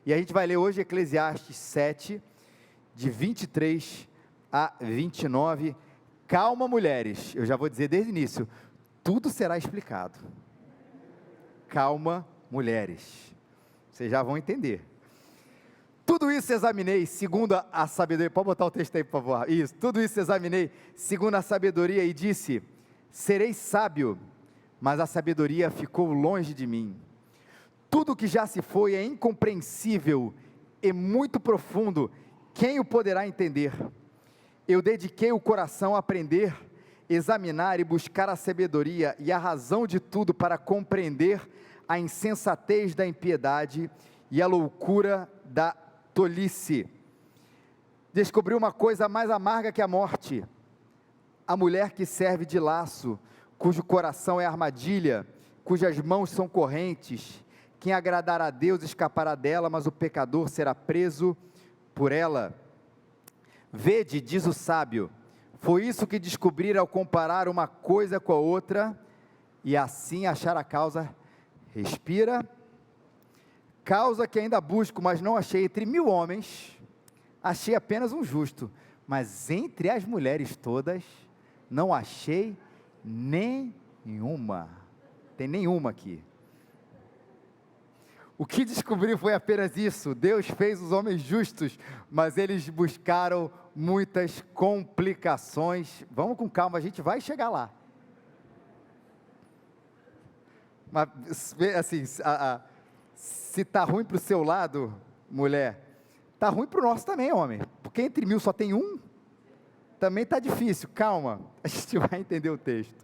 E a gente vai ler hoje Eclesiastes 7, de 23 a 29. Calma, mulheres, eu já vou dizer desde o início, tudo será explicado. Calma, mulheres, vocês já vão entender. Tudo isso examinei segundo a sabedoria. Pode botar o texto aí, por favor. Isso, tudo isso examinei segundo a sabedoria e disse: serei sábio, mas a sabedoria ficou longe de mim. Tudo que já se foi é incompreensível e muito profundo, quem o poderá entender? Eu dediquei o coração a aprender, examinar e buscar a sabedoria e a razão de tudo para compreender a insensatez da impiedade e a loucura da tolice. Descobri uma coisa mais amarga que a morte: a mulher que serve de laço, cujo coração é armadilha, cujas mãos são correntes. Quem agradar a Deus escapará dela, mas o pecador será preso por ela. Vede, diz o sábio, foi isso que descobri ao comparar uma coisa com a outra, e assim achar a causa. Respira. Causa que ainda busco, mas não achei entre 1000 homens, achei apenas um justo, mas entre as mulheres todas, não achei nenhuma. Tem nenhuma aqui. O que descobri foi apenas isso: Deus fez os homens justos, mas eles buscaram muitas complicações. Vamos com calma, a gente vai chegar lá. Mas, assim, se está ruim para o seu lado, mulher, está ruim para o nosso também, homem, porque entre 1000 só tem um, também está difícil. Calma, a gente vai entender o texto.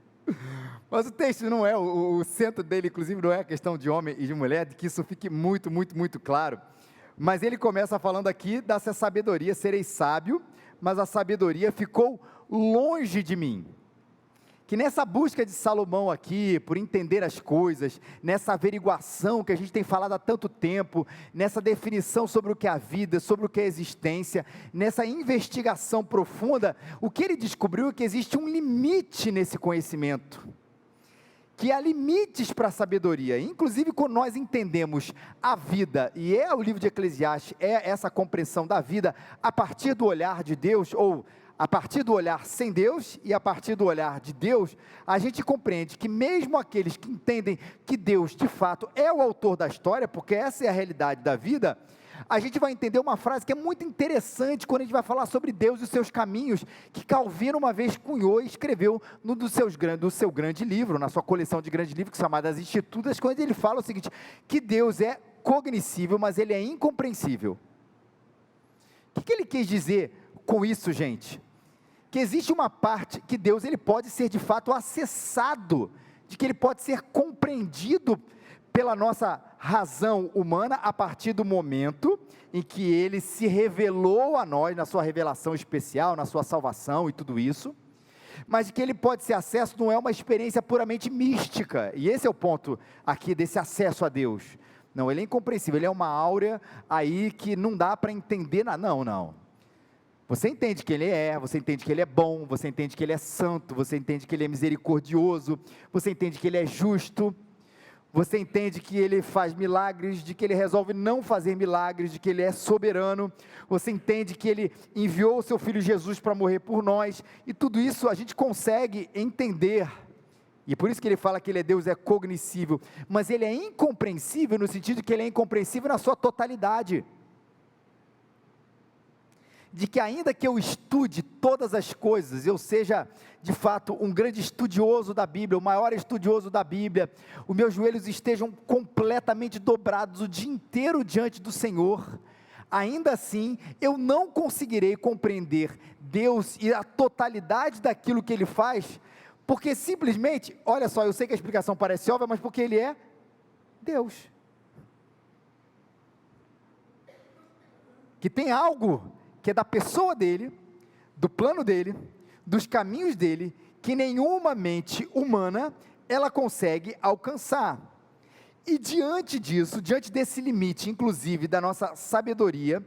Mas o texto não é, o centro dele, inclusive, não é a questão de homem e de mulher, de que isso fique muito, muito, muito claro. Mas ele começa falando aqui dessa sabedoria: serei sábio, mas a sabedoria ficou longe de mim. Que nessa busca de Salomão aqui, por entender as coisas, nessa averiguação que a gente tem falado há tanto tempo, nessa definição sobre o que é a vida, sobre o que é a existência, nessa investigação profunda, o que ele descobriu é que existe um limite nesse conhecimento, que há limites para a sabedoria. Inclusive quando nós entendemos a vida, e é o livro de Eclesiastes, é essa compreensão da vida, a partir do olhar de Deus, ou a partir do olhar sem Deus e a partir do olhar de Deus, a gente compreende que mesmo aqueles que entendem que Deus de fato é o autor da história, porque essa é a realidade da vida, a gente vai entender uma frase que é muito interessante quando a gente vai falar sobre Deus e os seus caminhos, que Calvino uma vez cunhou e escreveu no do seu grande livro, na sua coleção de grandes livros, chamada As Institutas, quando ele fala o seguinte: que Deus é cognoscível, mas ele é incompreensível. O que ele quis dizer com isso, gente? Que existe uma parte que Deus ele pode ser de fato acessado, de que ele pode ser compreendido pela nossa razão humana a partir do momento em que ele se revelou a nós, na sua revelação especial, na sua salvação e tudo isso, mas de que ele pode ser acesso, não é uma experiência puramente mística, e esse é o ponto aqui desse acesso a Deus. Não, ele é incompreensível, ele é uma áurea aí que não dá para entender nada. Não. Você entende que ele é, você entende que ele é bom, você entende que ele é santo, você entende que ele é misericordioso, você entende que ele é justo, você entende que ele faz milagres, de que ele resolve não fazer milagres, de que ele é soberano, você entende que ele enviou o seu Filho Jesus para morrer por nós, e tudo isso a gente consegue entender, e por isso que ele fala que ele é Deus, é cognoscível, mas ele é incompreensível no sentido que ele é incompreensível na sua totalidade. De que ainda que eu estude todas as coisas, eu seja de fato um grande estudioso da Bíblia, o maior estudioso da Bíblia, os meus joelhos estejam completamente dobrados o dia inteiro diante do Senhor, ainda assim eu não conseguirei compreender Deus e a totalidade daquilo que Ele faz, porque simplesmente, olha só, eu sei que a explicação parece óbvia, mas porque Ele é Deus, que tem algo que é da pessoa dele, do plano dele, dos caminhos dele, que nenhuma mente humana, ela consegue alcançar, e diante disso, diante desse limite, inclusive da nossa sabedoria,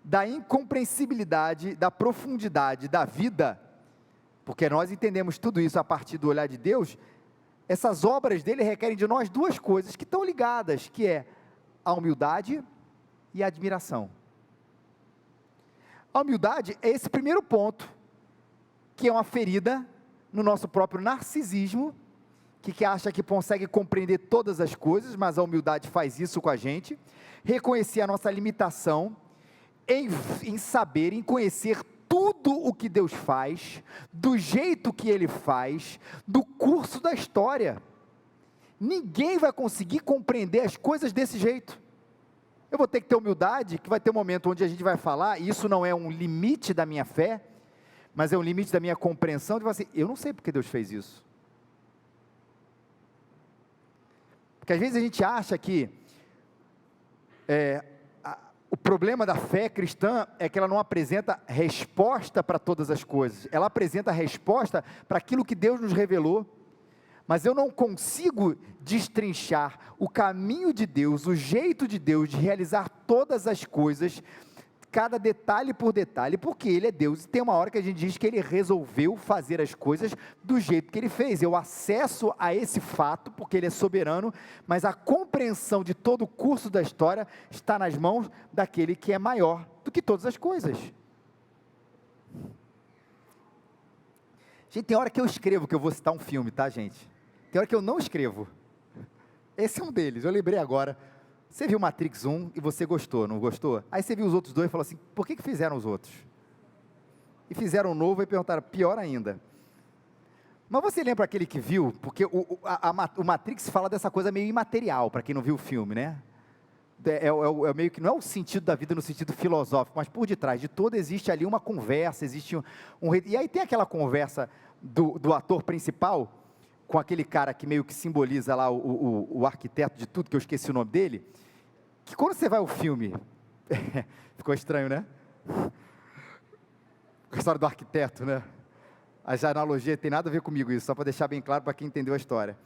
da incompreensibilidade, da profundidade da vida, porque nós entendemos tudo isso a partir do olhar de Deus, essas obras dele requerem de nós duas coisas que estão ligadas, que é a humildade e admiração. A humildade é esse primeiro ponto, que é uma ferida no nosso próprio narcisismo, que acha que consegue compreender todas as coisas, mas a humildade faz isso com a gente. Reconhecer a nossa limitação, em saber, em conhecer tudo o que Deus faz, do jeito que Ele faz, do curso da história. Ninguém vai conseguir compreender as coisas desse jeito. Eu vou ter que ter humildade, que vai ter um momento onde a gente vai falar, e isso não é um limite da minha fé, mas é um limite da minha compreensão, de falar assim, eu não sei porque Deus fez isso. Porque às vezes a gente acha que o problema da fé cristã é que ela não apresenta resposta para todas as coisas, ela apresenta resposta para aquilo que Deus nos revelou, mas eu não consigo destrinchar o caminho de Deus, o jeito de Deus de realizar todas as coisas, cada detalhe por detalhe, porque Ele é Deus, e tem uma hora que a gente diz que Ele resolveu fazer as coisas do jeito que Ele fez. Eu acesso a esse fato, porque Ele é soberano, mas a compreensão de todo o curso da história está nas mãos daquele que é maior do que todas as coisas. Gente, tem hora que eu escrevo que eu vou citar um filme, tá, gente? Tem hora que eu não escrevo. Esse é um deles, eu lembrei agora. Você viu Matrix 1 e você gostou, não gostou? Aí você viu os outros dois e falou assim, por que fizeram os outros? E fizeram um novo e perguntaram, pior ainda. Mas você lembra aquele que viu? Porque o Matrix fala dessa coisa meio imaterial, para quem não viu o filme, né? É meio que não é o sentido da vida no sentido filosófico, mas por detrás de tudo existe ali uma conversa, existe e aí tem aquela conversa do ator principal, com aquele cara que meio que simboliza lá o arquiteto de tudo, que eu esqueci o nome dele, que quando você vai ao filme, ficou estranho, né? A história do arquiteto, né? A analogia tem nada a ver comigo isso, só para deixar bem claro para quem entendeu a história.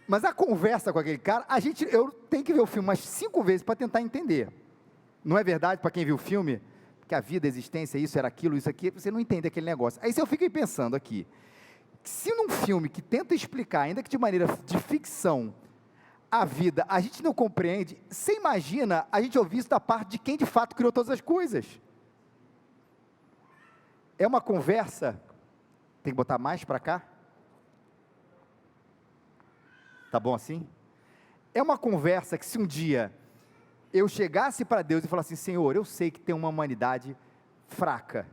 Mas a conversa com aquele cara, eu tenho que ver o filme umas 5 vezes para tentar entender. Não é verdade para quem viu o filme? Que a vida, a existência, isso era aquilo, isso aqui, você não entende aquele negócio. Aí eu fico pensando aqui, se num filme que tenta explicar, ainda que de maneira de ficção, a vida, a gente não compreende, você imagina a gente ouvir isso da parte de quem de fato criou todas as coisas. É uma conversa, tem que botar mais para cá? Tá bom assim? É uma conversa que se um dia eu chegasse para Deus e falasse assim, Senhor, eu sei que tem uma humanidade fraca,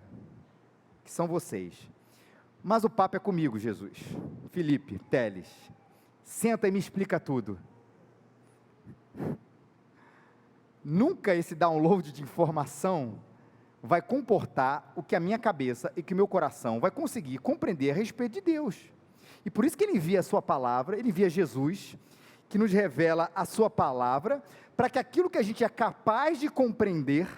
que são vocês, mas o papo é comigo, Jesus. Felipe, Teles, senta e me explica tudo. Nunca esse download de informação vai comportar o que a minha cabeça e que o meu coração vai conseguir compreender a respeito de Deus. E por isso que Ele envia a sua palavra, Ele envia Jesus, que nos revela a sua palavra, para que aquilo que a gente é capaz de compreender,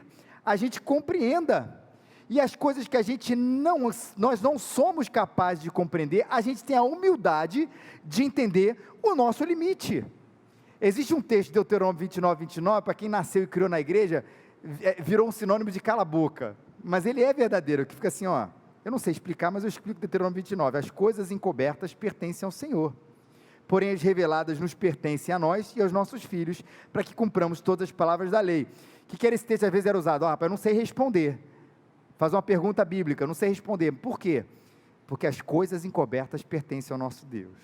a gente compreenda. E as coisas que nós não somos capazes de compreender, a gente tem a humildade de entender o nosso limite. Existe um texto de Deuteronômio 29, para quem nasceu e criou na igreja, virou um sinônimo de cala a boca, mas ele é verdadeiro, que fica assim, ó, eu não sei explicar, mas eu explico Deuteronômio 29, as coisas encobertas pertencem ao Senhor, porém as reveladas nos pertencem a nós e aos nossos filhos, para que cumpramos todas as palavras da lei. O que esse texto às vezes era usado? Rapaz, eu não sei responder. Faz uma pergunta bíblica, não sei responder. Por quê? Porque as coisas encobertas pertencem ao nosso Deus.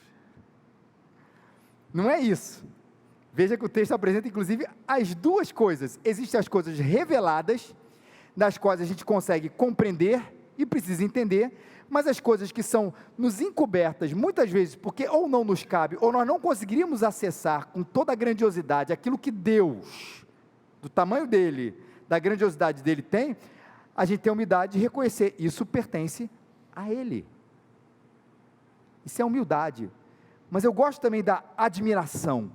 Não é isso. Veja que o texto apresenta, inclusive, as duas coisas. Existem as coisas reveladas, das quais a gente consegue compreender e precisa entender, mas as coisas que são nos encobertas, muitas vezes, porque ou não nos cabe, ou nós não conseguiríamos acessar com toda a grandiosidade, aquilo que Deus, do tamanho dele, da grandiosidade dele tem, a gente tem a humildade de reconhecer, isso pertence a Ele. Isso é humildade. Mas eu gosto também da admiração.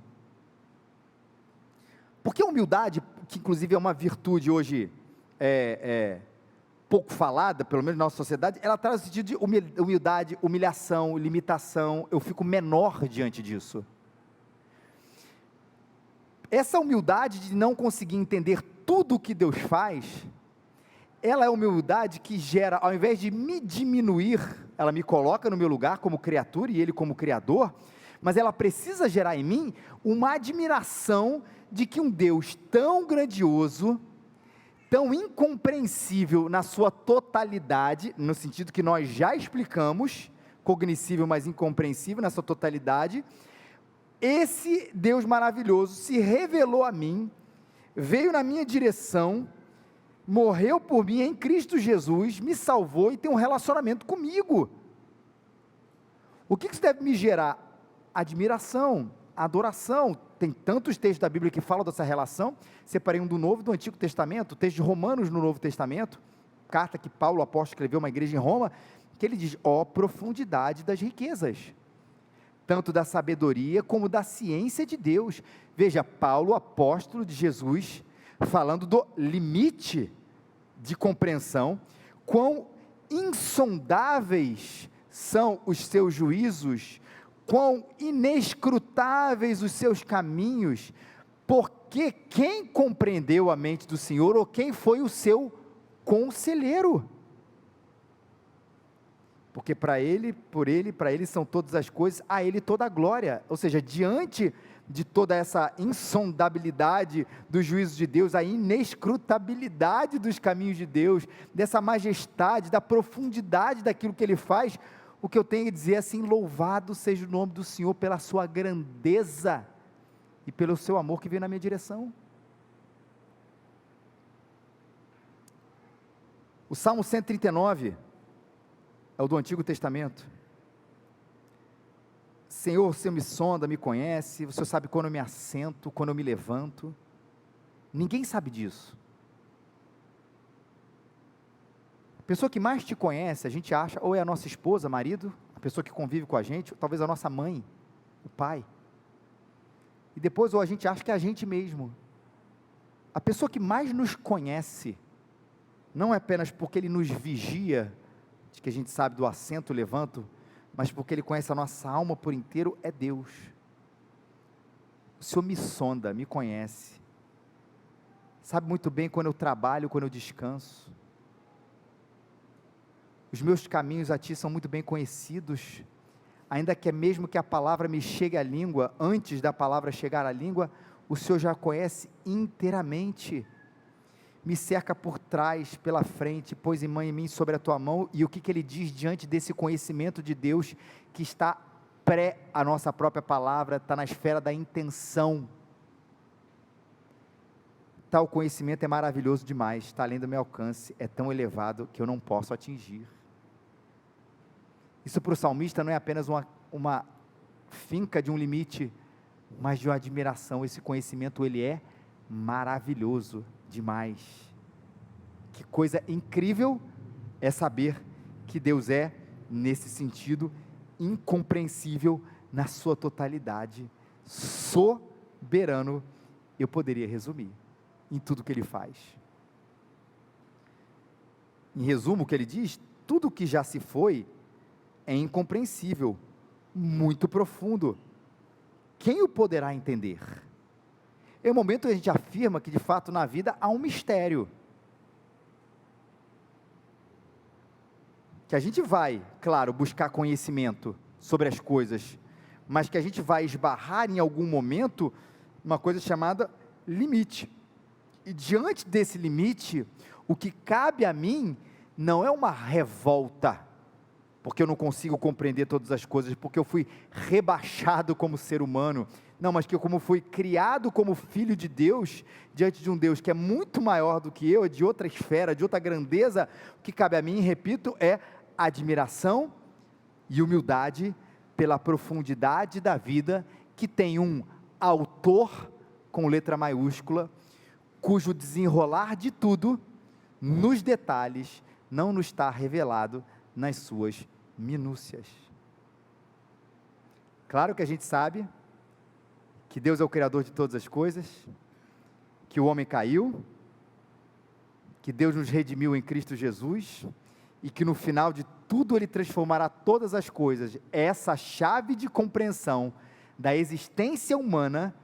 Porque a humildade, que inclusive é uma virtude hoje pouco falada, pelo menos na nossa sociedade, ela traz o sentido de humildade, humilhação, limitação, eu fico menor diante disso. Essa humildade de não conseguir entender tudo o que Deus faz, ela é a humildade que gera, ao invés de me diminuir, ela me coloca no meu lugar como criatura e Ele como Criador, mas ela precisa gerar em mim uma admiração de que um Deus tão grandioso, tão incompreensível na sua totalidade, no sentido que nós já explicamos, cognoscível, mas incompreensível na sua totalidade, esse Deus maravilhoso se revelou a mim, veio na minha direção, morreu por mim em Cristo Jesus, me salvou e tem um relacionamento comigo. O que isso deve me gerar? Admiração, adoração. Tem tantos textos da Bíblia que falam dessa relação. Separei um do Novo e do Antigo Testamento, o texto de Romanos no Novo Testamento, carta que Paulo, o apóstolo, escreveu a uma igreja em Roma, que ele diz: ó profundidade das riquezas, tanto da sabedoria como da ciência de Deus. Veja, Paulo, apóstolo de Jesus, falando do limite de compreensão, quão insondáveis são os seus juízos, quão inescrutáveis os seus caminhos, porque quem compreendeu a mente do Senhor, ou quem foi o seu conselheiro? Porque para ele, para ele são todas as coisas, a ele toda a glória. Ou seja, diante de toda essa insondabilidade dos juízos de Deus, a inescrutabilidade dos caminhos de Deus, dessa majestade, da profundidade daquilo que Ele faz, o que eu tenho a dizer é assim: louvado seja o nome do Senhor pela sua grandeza e pelo seu amor que veio na minha direção. O Salmo 139, é o do Antigo Testamento. Senhor, o Senhor me sonda, me conhece, o Senhor sabe quando eu me assento, quando eu me levanto. Ninguém sabe disso. A pessoa que mais te conhece, a gente acha, ou é a nossa esposa, marido, a pessoa que convive com a gente, ou talvez a nossa mãe, o pai. E depois, ou a gente acha que é a gente mesmo. A pessoa que mais nos conhece, não é apenas porque Ele nos vigia, de que a gente sabe do assento, levanto, mas porque Ele conhece a nossa alma por inteiro, é Deus. O Senhor me sonda, me conhece, sabe muito bem quando eu trabalho, quando eu descanso. Os meus caminhos a Ti são muito bem conhecidos, ainda que é mesmo que a palavra me chegue à língua, antes da palavra chegar à língua, o Senhor já conhece inteiramente. Me cerca por trás, pela frente, pôs em mim sobre a tua mão. E o que Ele diz diante desse conhecimento de Deus, que está pré a nossa própria palavra, está na esfera da intenção. Tal conhecimento é maravilhoso demais, está além do meu alcance, é tão elevado que eu não posso atingir. Isso para o salmista não é apenas uma finca de um limite, mas de uma admiração. Esse conhecimento, ele é maravilhoso demais. Que coisa incrível é saber que Deus é, nesse sentido, incompreensível na sua totalidade, soberano. Eu poderia resumir em tudo que Ele faz. Em resumo, o que Ele diz: tudo que já se foi é incompreensível, muito profundo. Quem o poderá entender? É o momento que a gente afirma que de fato na vida há um mistério, que a gente vai, claro, buscar conhecimento sobre as coisas, mas que a gente vai esbarrar em algum momento uma coisa chamada limite. E diante desse limite, o que cabe a mim não é uma revolta, porque eu não consigo compreender todas as coisas, porque eu fui rebaixado como ser humano. Não, mas que eu, como fui criado como filho de Deus, diante de um Deus que é muito maior do que eu, é de outra esfera, de outra grandeza, o que cabe a mim, repito, é admiração e humildade pela profundidade da vida, que tem um autor, com letra maiúscula, cujo desenrolar de tudo, nos detalhes, não nos está revelado nas suas minúcias. Claro que a gente sabe que Deus é o Criador de todas as coisas, que o homem caiu, que Deus nos redimiu em Cristo Jesus, e que no final de tudo Ele transformará todas as coisas. Essa chave de compreensão da existência humana,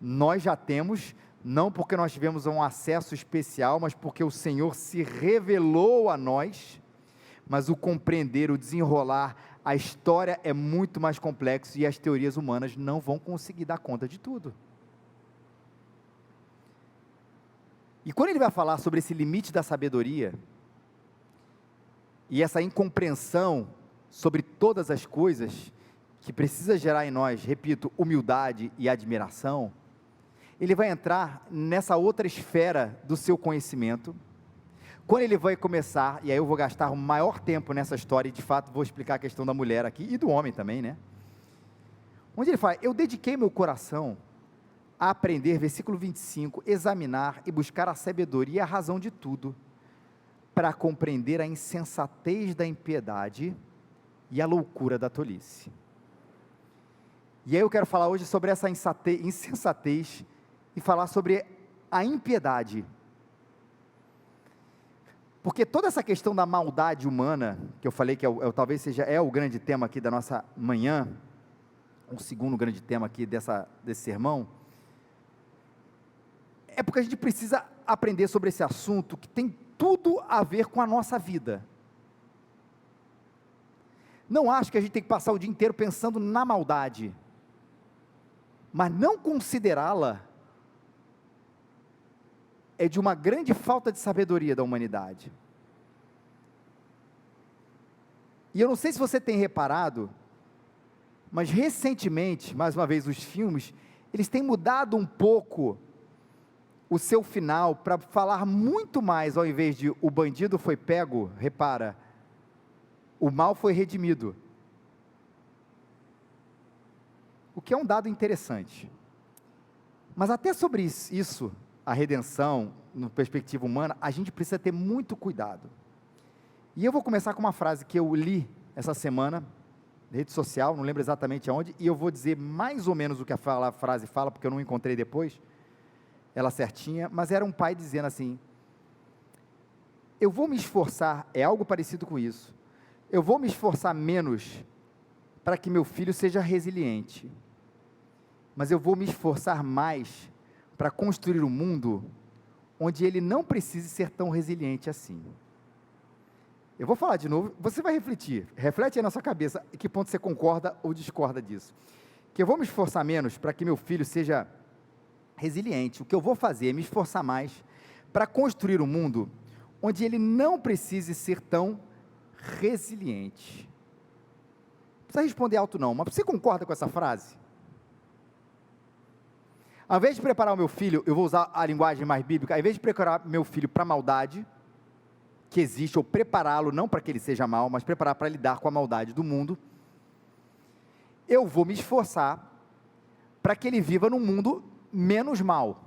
nós já temos, não porque nós tivemos um acesso especial, mas porque o Senhor se revelou a nós. Mas o compreender, o desenrolar, a história é muito mais complexo, e as teorias humanas não vão conseguir dar conta de tudo. E quando ele vai falar sobre esse limite da sabedoria, e essa incompreensão sobre todas as coisas, que precisa gerar em nós, repito, humildade e admiração, ele vai entrar nessa outra esfera do seu conhecimento, quando ele vai começar, e aí eu vou gastar o maior tempo nessa história, e de fato vou explicar a questão da mulher aqui, e do homem também, né? Onde ele fala, eu dediquei meu coração a aprender, versículo 25, examinar e buscar a sabedoria e a razão de tudo, para compreender a insensatez da impiedade e a loucura da tolice. E aí eu quero falar hoje sobre essa insensatez e falar sobre a impiedade. Porque toda essa questão da maldade humana, que eu falei que talvez seja o grande tema aqui da nossa manhã, o segundo grande tema aqui desse sermão, é porque a gente precisa aprender sobre esse assunto que tem tudo a ver com a nossa vida. Não acho que a gente tem que passar o dia inteiro pensando na maldade, mas não considerá-la é de uma grande falta de sabedoria da humanidade. E eu não sei se você tem reparado, mas recentemente, mais uma vez, os filmes, eles têm mudado um pouco o seu final, para falar muito mais, ao invés de o bandido foi pego, repara, o mal foi redimido. O que é um dado interessante. Mas até sobre isso, a redenção, na perspectiva humana, a gente precisa ter muito cuidado. E eu vou começar com uma frase que eu li essa semana, na rede social, não lembro exatamente aonde, e eu vou dizer mais ou menos o que a frase fala, porque eu não encontrei depois, ela certinha, mas era um pai dizendo assim, eu vou me esforçar, é algo parecido com isso, eu vou me esforçar menos para que meu filho seja resiliente, mas eu vou me esforçar mais para construir um mundo onde ele não precise ser tão resiliente assim. Eu vou falar de novo, você vai refletir, reflete aí na sua cabeça, em que ponto você concorda ou discorda disso, que eu vou me esforçar menos para que meu filho seja resiliente, o que eu vou fazer é me esforçar mais para construir um mundo onde ele não precise ser tão resiliente. Não precisa responder alto não, mas você concorda com essa frase? Ao invés de preparar o meu filho, eu vou usar a linguagem mais bíblica, ao invés de preparar meu filho para a maldade, que existe, ou prepará-lo, não para que ele seja mal, mas preparar para lidar com a maldade do mundo, eu vou me esforçar para que ele viva num mundo menos mal.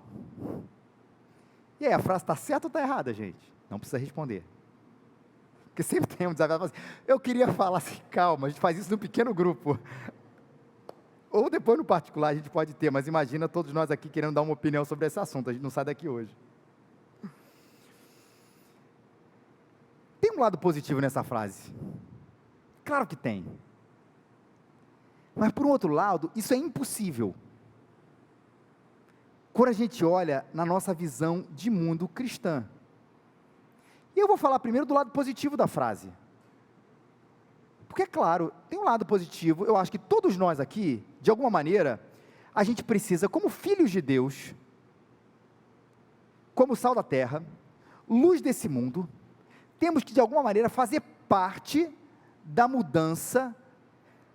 E aí, a frase está certa ou está errada, gente? Não precisa responder. Porque sempre tem um desafio, assim, eu queria falar assim, calma, a gente faz isso num pequeno grupo. Ou depois no particular a gente pode ter, mas imagina todos nós aqui querendo dar uma opinião sobre esse assunto, a gente não sai daqui hoje. Tem um lado positivo nessa frase? Claro que tem. Mas por um outro lado, isso é impossível. Quando a gente olha na nossa visão de mundo cristã. E eu vou falar primeiro do lado positivo da frase. Porque, é claro, tem um lado positivo, eu acho que todos nós aqui, de alguma maneira, a gente precisa, como filhos de Deus, como sal da terra, luz desse mundo, temos que, de alguma maneira, fazer parte da mudança.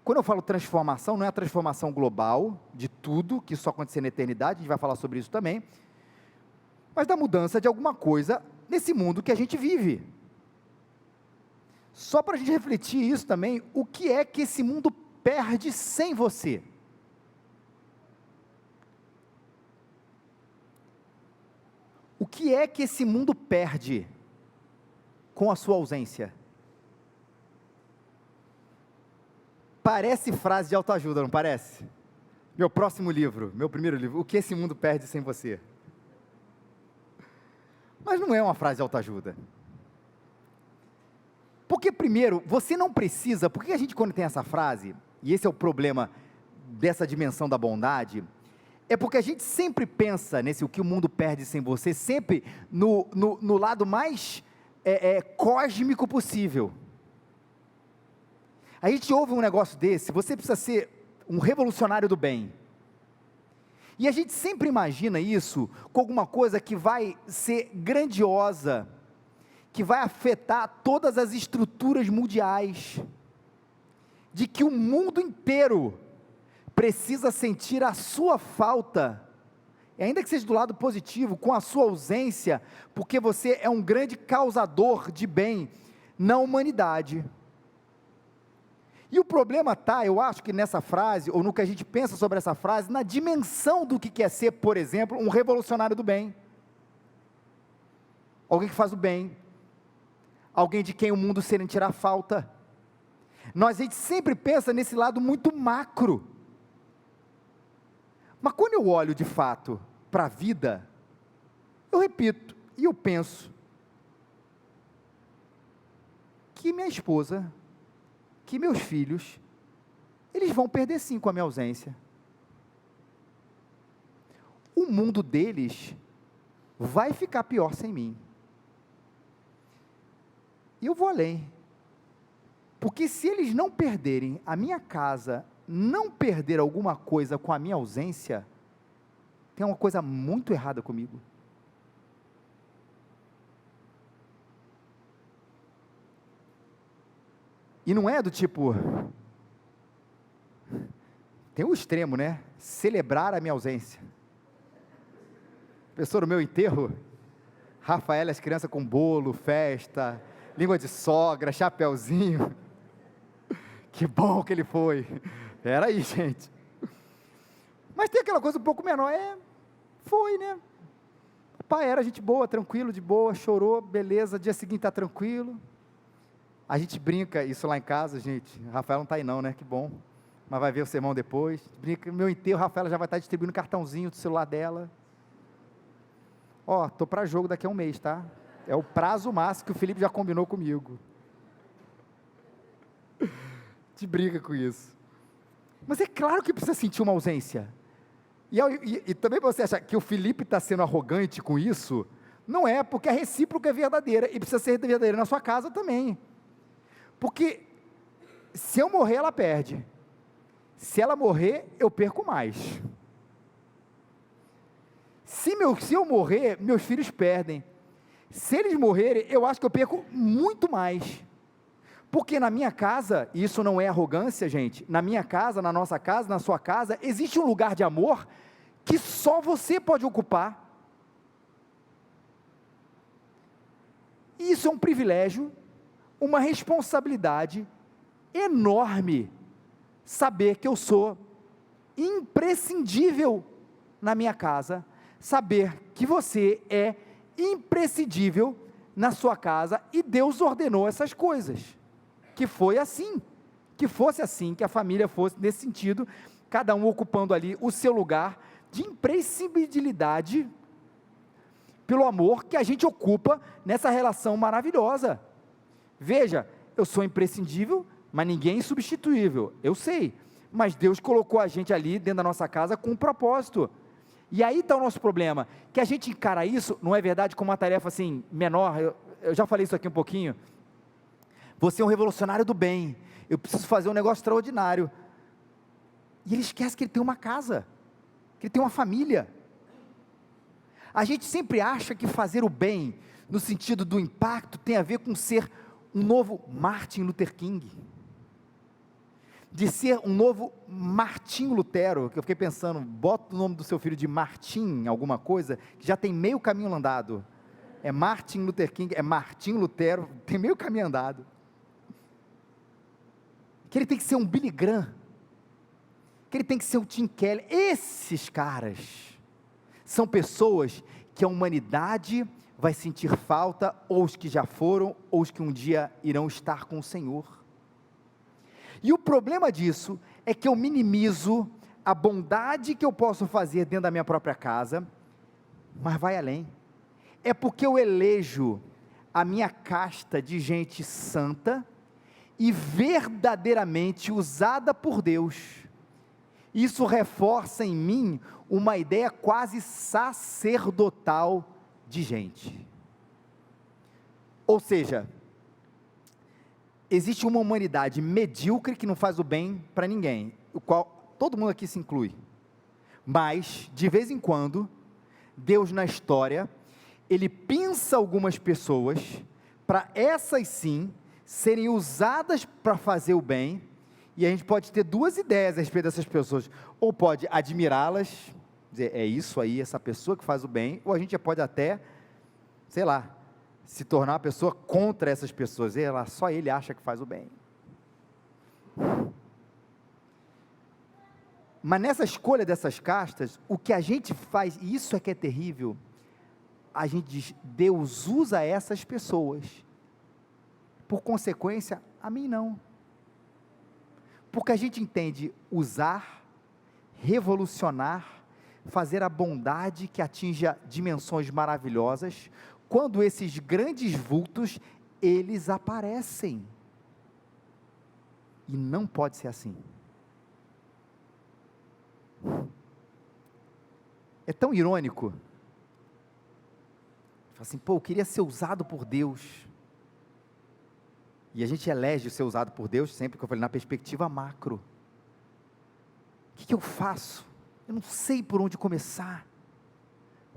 Quando eu falo transformação, não é a transformação global de tudo, que isso só acontecer na eternidade, a gente vai falar sobre isso também, mas da mudança de alguma coisa nesse mundo que a gente vive. Só para a gente refletir isso também, o que é que esse mundo perde sem você? O que é que esse mundo perde com a sua ausência? Parece frase de autoajuda, não parece? Meu próximo livro, meu primeiro livro, o que esse mundo perde sem você? Mas não é uma frase de autoajuda. Porque primeiro, você não precisa, porque a gente quando tem essa frase, e esse é o problema dessa dimensão da bondade, é porque a gente sempre pensa nesse o que o mundo perde sem você, sempre no lado mais cósmico possível. A gente ouve um negócio desse, você precisa ser um revolucionário do bem. E a gente sempre imagina isso com alguma coisa que vai ser grandiosa, que vai afetar todas as estruturas mundiais, de que o mundo inteiro precisa sentir a sua falta, e ainda que seja do lado positivo, com a sua ausência, porque você é um grande causador de bem na humanidade. E o problema está, eu acho que nessa frase, ou no que a gente pensa sobre essa frase, na dimensão do que quer ser, por exemplo, um revolucionário do bem. Alguém que faz o bem, alguém de quem o mundo sentirá falta. A gente sempre pensa nesse lado muito macro. Mas quando eu olho de fato para a vida, eu repito e eu penso que minha esposa, que meus filhos, eles vão perder sim com a minha ausência. O mundo deles vai ficar pior sem mim. E eu vou além. Porque se eles não perderem a minha casa, não perder alguma coisa com a minha ausência, tem uma coisa muito errada comigo. E não é do tipo, tem o extremo, né? Celebrar a minha ausência. Pessoa no meu enterro, Rafael, as crianças com bolo, festa, língua de sogra, chapéuzinho. Que bom que ele foi. Era aí, gente. Mas tem aquela coisa um pouco menor. Foi, né? O pai era gente boa, tranquilo, de boa, chorou, beleza, dia seguinte está tranquilo. A gente brinca isso lá em casa, gente. Rafael não está aí não, né? Que bom. Mas vai ver o sermão depois. Brinca, meu enterro, Rafaela já vai estar distribuindo cartãozinho do celular dela. Ó, tô para jogo daqui a um mês, tá? É o prazo máximo que o Felipe já combinou comigo. Te briga com isso. Mas é claro que precisa sentir uma ausência. E também você achar que o Felipe está sendo arrogante com isso, não é, porque a recíproca é verdadeira, e precisa ser verdadeira na sua casa também. Porque se eu morrer, ela perde. Se ela morrer, eu perco mais. Se eu morrer, meus filhos perdem. Se eles morrerem, eu acho que eu perco muito mais. Porque na minha casa, e isso não é arrogância, gente, na minha casa, na nossa casa, na sua casa, existe um lugar de amor que só você pode ocupar. E isso é um privilégio, uma responsabilidade enorme, saber que eu sou imprescindível na minha casa, saber que você é imprescindível na sua casa, e Deus ordenou essas coisas, que foi assim, que fosse assim, que a família fosse nesse sentido, cada um ocupando ali o seu lugar de imprescindibilidade, pelo amor que a gente ocupa nessa relação maravilhosa. Veja, eu sou imprescindível, mas ninguém é insubstituível, eu sei, mas Deus colocou a gente ali dentro da nossa casa com um propósito. E aí está o nosso problema, que a gente encara isso, não é verdade, como uma tarefa assim, menor, eu já falei isso aqui um pouquinho. Você é um revolucionário do bem, eu preciso fazer um negócio extraordinário, e ele esquece que ele tem uma casa, que ele tem uma família. A gente sempre acha que fazer o bem, no sentido do impacto, tem a ver com ser um novo Martin Luther King, de ser um novo Martinho Lutero, que eu fiquei pensando, bota o nome do seu filho de Martim, alguma coisa, que já tem meio caminho andado. É Martin Luther King, é Martinho Lutero, tem meio caminho andado. Que ele tem que ser um Billy Graham, que ele tem que ser um Tim Keller. Esses caras são pessoas que a humanidade vai sentir falta, ou os que já foram, ou os que um dia irão estar com o Senhor. E o problema disso é que eu minimizo a bondade que eu posso fazer dentro da minha própria casa, mas vai além. É porque eu elejo a minha casta de gente santa e verdadeiramente usada por Deus. Isso reforça em mim uma ideia quase sacerdotal de gente. Ou seja, existe uma humanidade medíocre que não faz o bem para ninguém, o qual todo mundo aqui se inclui, Mas, de vez em quando, Deus na história, Ele pinça algumas pessoas, para essas sim, serem usadas para fazer o bem, e a gente pode ter duas ideias a respeito dessas pessoas, ou pode admirá-las, dizer, é isso aí, essa pessoa que faz o bem, ou a gente pode até, sei lá, se tornar uma pessoa contra essas pessoas, só ele acha que faz o bem. Mas nessa escolha dessas castas, o que a gente faz, e isso é que é terrível, a gente diz, Deus usa essas pessoas, por consequência, a mim não, porque a gente entende usar, revolucionar, fazer a bondade que atinja dimensões maravilhosas, quando esses grandes vultos, eles aparecem, e não pode ser assim. É tão irônico, fala assim, eu queria ser usado por Deus, e a gente elege ser usado por Deus, sempre que eu falei, na perspectiva macro, o que eu faço? Eu não sei por onde começar,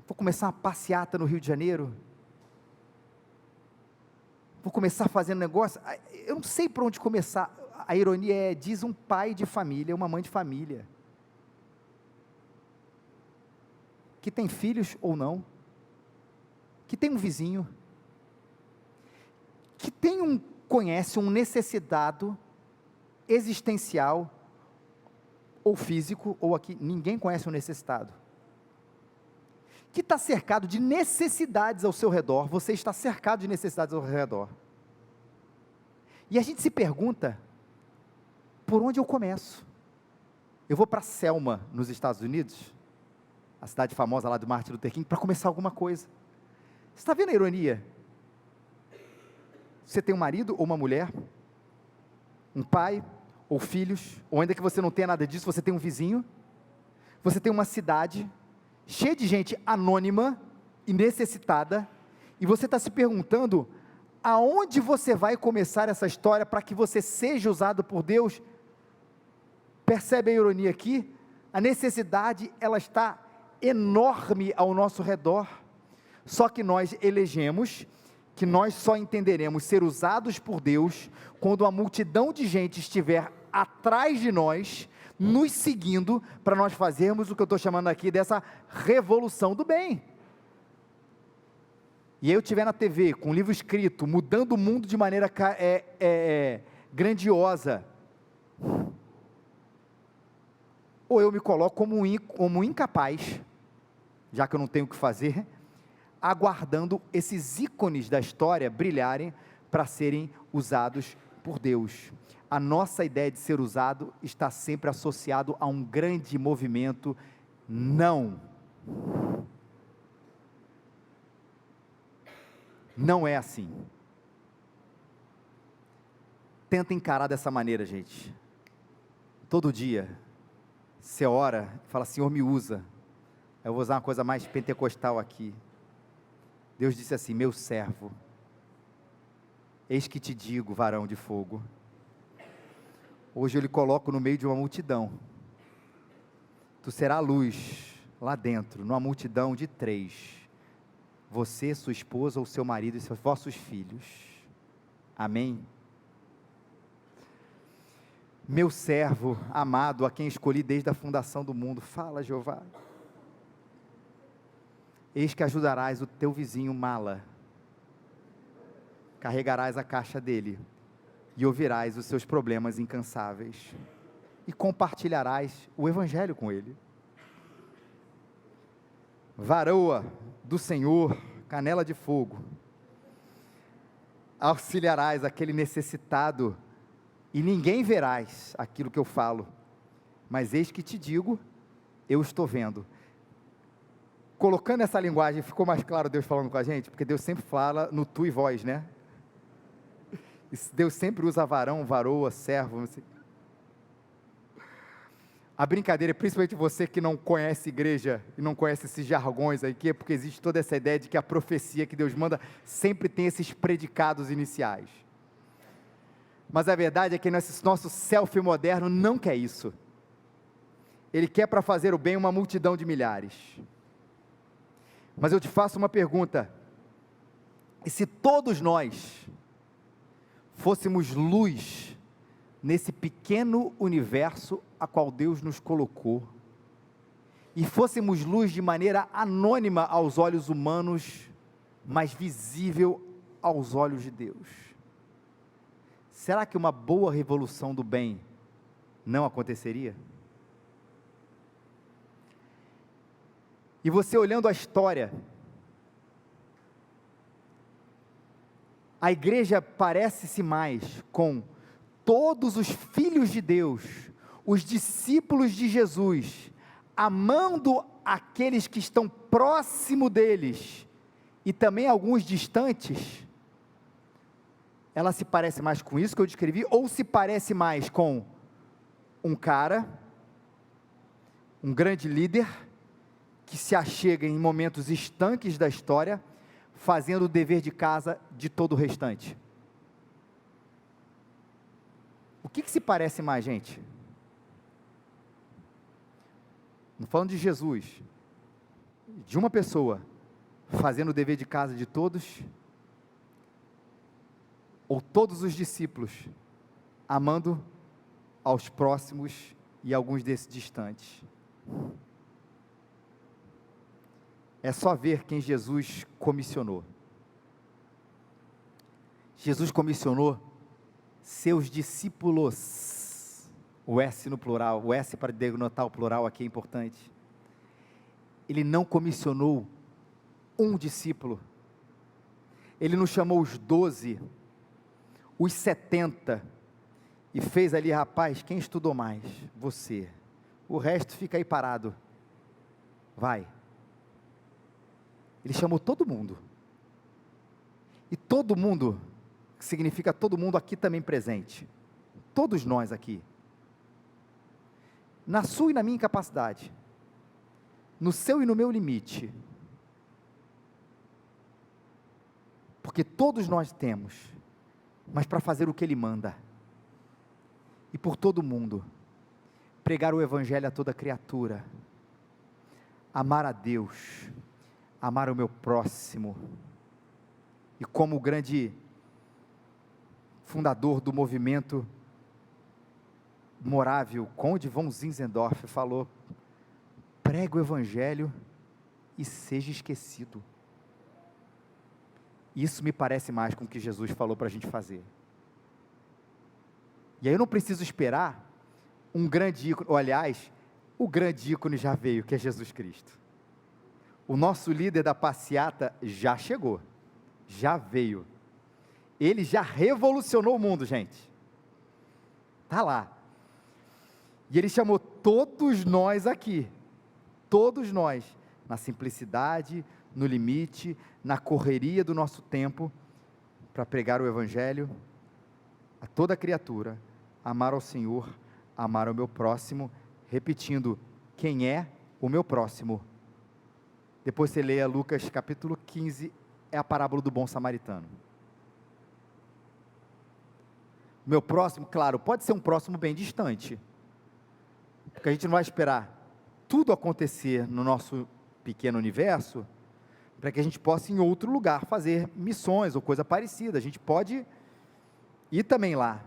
vou começar uma passeata no Rio de Janeiro, vou começar fazendo negócio, eu não sei por onde começar, a ironia é, diz um pai de família, uma mãe de família, que tem filhos ou não, que tem um vizinho, que conhece um necessitado existencial, ou físico, ou aqui, ninguém conhece um necessitado, que está cercado de necessidades ao seu redor, você está cercado de necessidades ao redor, e a gente se pergunta, por onde eu começo? Eu vou para Selma, nos Estados Unidos, a cidade famosa lá do Martin Luther King, para começar alguma coisa. Você está vendo a ironia? Você tem um marido ou uma mulher, um pai ou filhos, ou ainda que você não tenha nada disso, você tem um vizinho, você tem uma cidade cheia de gente anônima e necessitada, e você está se perguntando, aonde você vai começar essa história para que você seja usado por Deus? Percebe a ironia aqui? A necessidade, ela está enorme ao nosso redor, só que nós elegemos, que nós só entenderemos ser usados por Deus, quando a multidão de gente estiver atrás de nós, nos seguindo, para nós fazermos o que eu estou chamando aqui, dessa revolução do bem, e eu estiver na TV, com um livro escrito, mudando o mundo de maneira grandiosa, ou eu me coloco como incapaz, já que eu não tenho o que fazer, aguardando esses ícones da história brilharem, para serem usados por Deus. A nossa ideia de ser usado, está sempre associado a um grande movimento, não é assim, tenta encarar dessa maneira, gente, todo dia, você ora, fala, Senhor me usa, eu vou usar uma coisa mais pentecostal aqui, Deus disse assim, meu servo, eis que te digo, varão de fogo, hoje eu lhe coloco no meio de uma multidão, tu será luz, lá dentro, numa multidão de 3, você, sua esposa, ou seu marido, e seus vossos filhos, amém? Meu servo amado, a quem escolhi desde a fundação do mundo, fala Jeová, eis que ajudarás o teu vizinho mala, carregarás a caixa dele, e ouvirás os seus problemas incansáveis, e compartilharás o evangelho com ele, varoa do Senhor, canela de fogo, auxiliarás aquele necessitado, e ninguém verás aquilo que eu falo, mas eis que te digo, eu estou vendo. Colocando essa linguagem, ficou mais claro Deus falando com a gente? Porque Deus sempre fala no tu e vós, né? Deus sempre usa varão, varoa, servo, assim. A brincadeira, principalmente você que não conhece igreja, e não conhece esses jargões aqui, é porque existe toda essa ideia de que a profecia que Deus manda, sempre tem esses predicados iniciais, mas a verdade é que esse nosso selfie moderno não quer isso, Ele quer para fazer o bem uma multidão de milhares. Mas eu te faço uma pergunta: e se todos nós fôssemos luz nesse pequeno universo a qual Deus nos colocou, e fôssemos luz de maneira anônima aos olhos humanos, mas visível aos olhos de Deus? Será que uma boa revolução do bem não aconteceria? E você olhando a história, a igreja parece-se mais com todos os filhos de Deus, os discípulos de Jesus, amando aqueles que estão próximo deles, e também alguns distantes. Ela se parece mais com isso que eu descrevi, ou se parece mais com um cara, um grande líder, que se achega em momentos estanques da história, fazendo o dever de casa de todo o restante? O que se parece mais, gente? Não falando de Jesus, de uma pessoa fazendo o dever de casa de todos, ou todos os discípulos amando aos próximos e alguns desses distantes? É só ver quem Jesus comissionou. Jesus comissionou seus discípulos, o S no plural, o S para denotar o plural aqui é importante. Ele não comissionou um discípulo, ele não chamou os 12, os 70, e fez ali: rapaz, quem estudou mais? Você. O resto fica aí parado, vai. Ele chamou todo mundo, e todo mundo, que significa todo mundo aqui também presente, todos nós aqui, na sua e na minha incapacidade, no seu e no meu limite, porque todos nós temos, mas para fazer o que Ele manda, e por todo mundo, pregar o Evangelho a toda criatura, amar a Deus, amar o meu próximo, e como o grande fundador do movimento morável, Conde von Zinzendorf, falou: prega o Evangelho e seja esquecido. Isso me parece mais com o que Jesus falou para a gente fazer. E aí eu não preciso esperar um grande ícone, ou aliás, o grande ícone já veio, que é Jesus Cristo. O nosso líder da passeata já chegou, já veio. Ele já revolucionou o mundo, gente. Está lá. E Ele chamou todos nós aqui, todos nós, na simplicidade, no limite, na correria do nosso tempo, para pregar o Evangelho a toda criatura, amar ao Senhor, amar ao meu próximo, repetindo: quem é o meu próximo? Depois você leia Lucas capítulo 15, é a parábola do bom samaritano. O meu próximo, claro, pode ser um próximo bem distante, porque a gente não vai esperar tudo acontecer no nosso pequeno universo, para que a gente possa em outro lugar fazer missões ou coisa parecida. A gente pode ir também lá,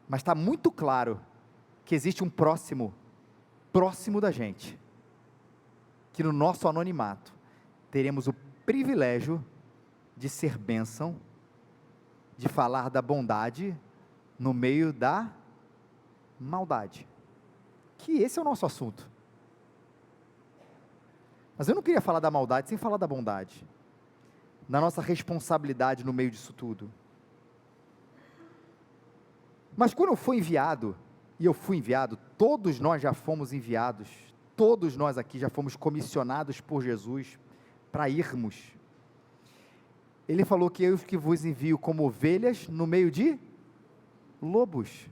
mas está muito claro que existe um próximo da gente, que no nosso anonimato teremos o privilégio de ser bênção, de falar da bondade no meio da maldade, que esse é o nosso assunto. Mas eu não queria falar da maldade sem falar da bondade, da nossa responsabilidade no meio disso tudo. Mas quando eu fui enviado, e eu fui enviado, todos nós já fomos enviados, todos nós aqui já fomos comissionados por Jesus para irmos. Ele falou que eu que vos envio como ovelhas no meio de lobos.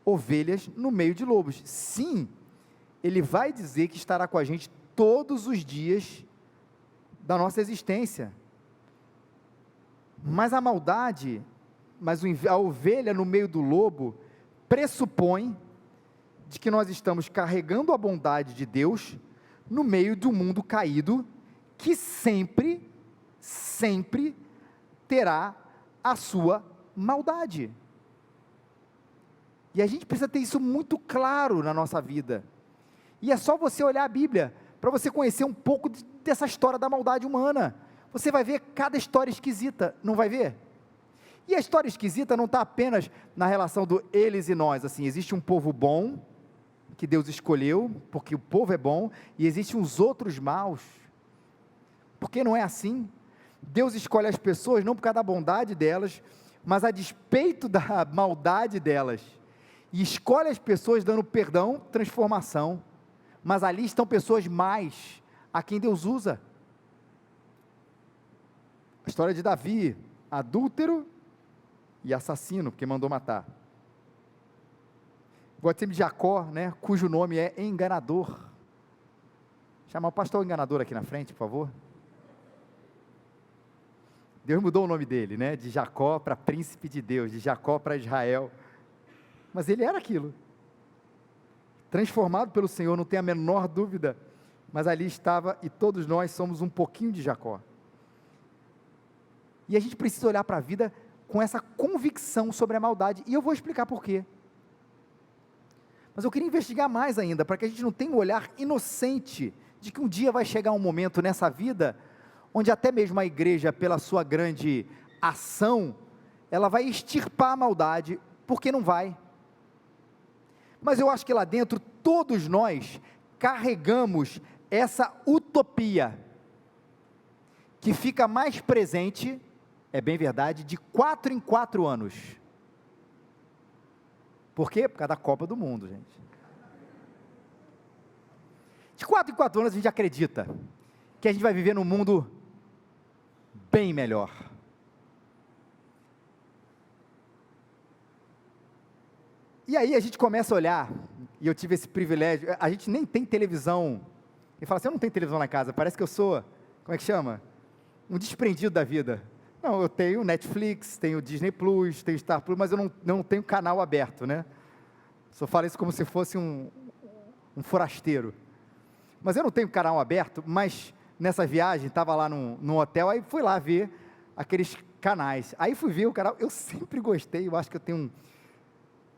Ovelhas no meio de lobos. Sim, Ele vai dizer que estará com a gente todos os dias da nossa existência. Mas a maldade mas a ovelha no meio do lobo pressupõe de que nós estamos carregando a bondade de Deus no meio de um mundo caído que sempre terá a sua maldade. E a gente precisa ter isso muito claro na nossa vida. E é só você olhar a Bíblia para você conhecer um pouco dessa história da maldade humana. Você vai ver cada história esquisita, não vai ver? E a história esquisita não está apenas na relação do eles e nós, assim, existe um povo bom, que Deus escolheu, porque o povo é bom, e existem os outros maus, porque não é assim. Deus escolhe as pessoas não por causa da bondade delas, mas a despeito da maldade delas, e escolhe as pessoas dando perdão, transformação, mas ali estão pessoas mais, a quem Deus usa. A história de Davi, adúltero e assassino, porque mandou matar. Gosto sempre de Jacó, né, cujo nome é enganador. Chamar o pastor enganador aqui na frente, por favor. Deus mudou o nome dele, né, de Jacó para príncipe de Deus, de Jacó para Israel. Mas ele era aquilo. Transformado pelo Senhor, não tem a menor dúvida. Mas ali estava, e todos nós somos um pouquinho de Jacó. E a gente precisa olhar para a vida com essa convicção sobre a maldade, e eu vou explicar por quê. Mas eu queria investigar mais ainda, para que a gente não tenha um olhar inocente, de que um dia vai chegar um momento nessa vida, onde até mesmo a igreja, pela sua grande ação, ela vai extirpar a maldade, porque não vai. Mas eu acho que lá dentro, todos nós carregamos essa utopia, que fica mais presente, é bem verdade, de 4 em 4 anos. Por quê? Por causa da Copa do Mundo, gente. De 4 em 4 anos a gente acredita que a gente vai viver num mundo bem melhor. E aí a gente começa a olhar, e eu tive esse privilégio, a gente nem tem televisão. Ele fala assim, eu não tenho televisão lá em casa, parece que eu sou, como é que chama? Um desprendido da vida. Não, eu tenho Netflix, tenho Disney Plus, tenho Star Plus, mas eu não tenho canal aberto, né? Só falo isso como se fosse um forasteiro. Mas eu não tenho canal aberto, mas nessa viagem, estava lá num hotel, aí fui lá ver aqueles canais. Aí fui ver o canal, eu sempre gostei, eu acho que eu tenho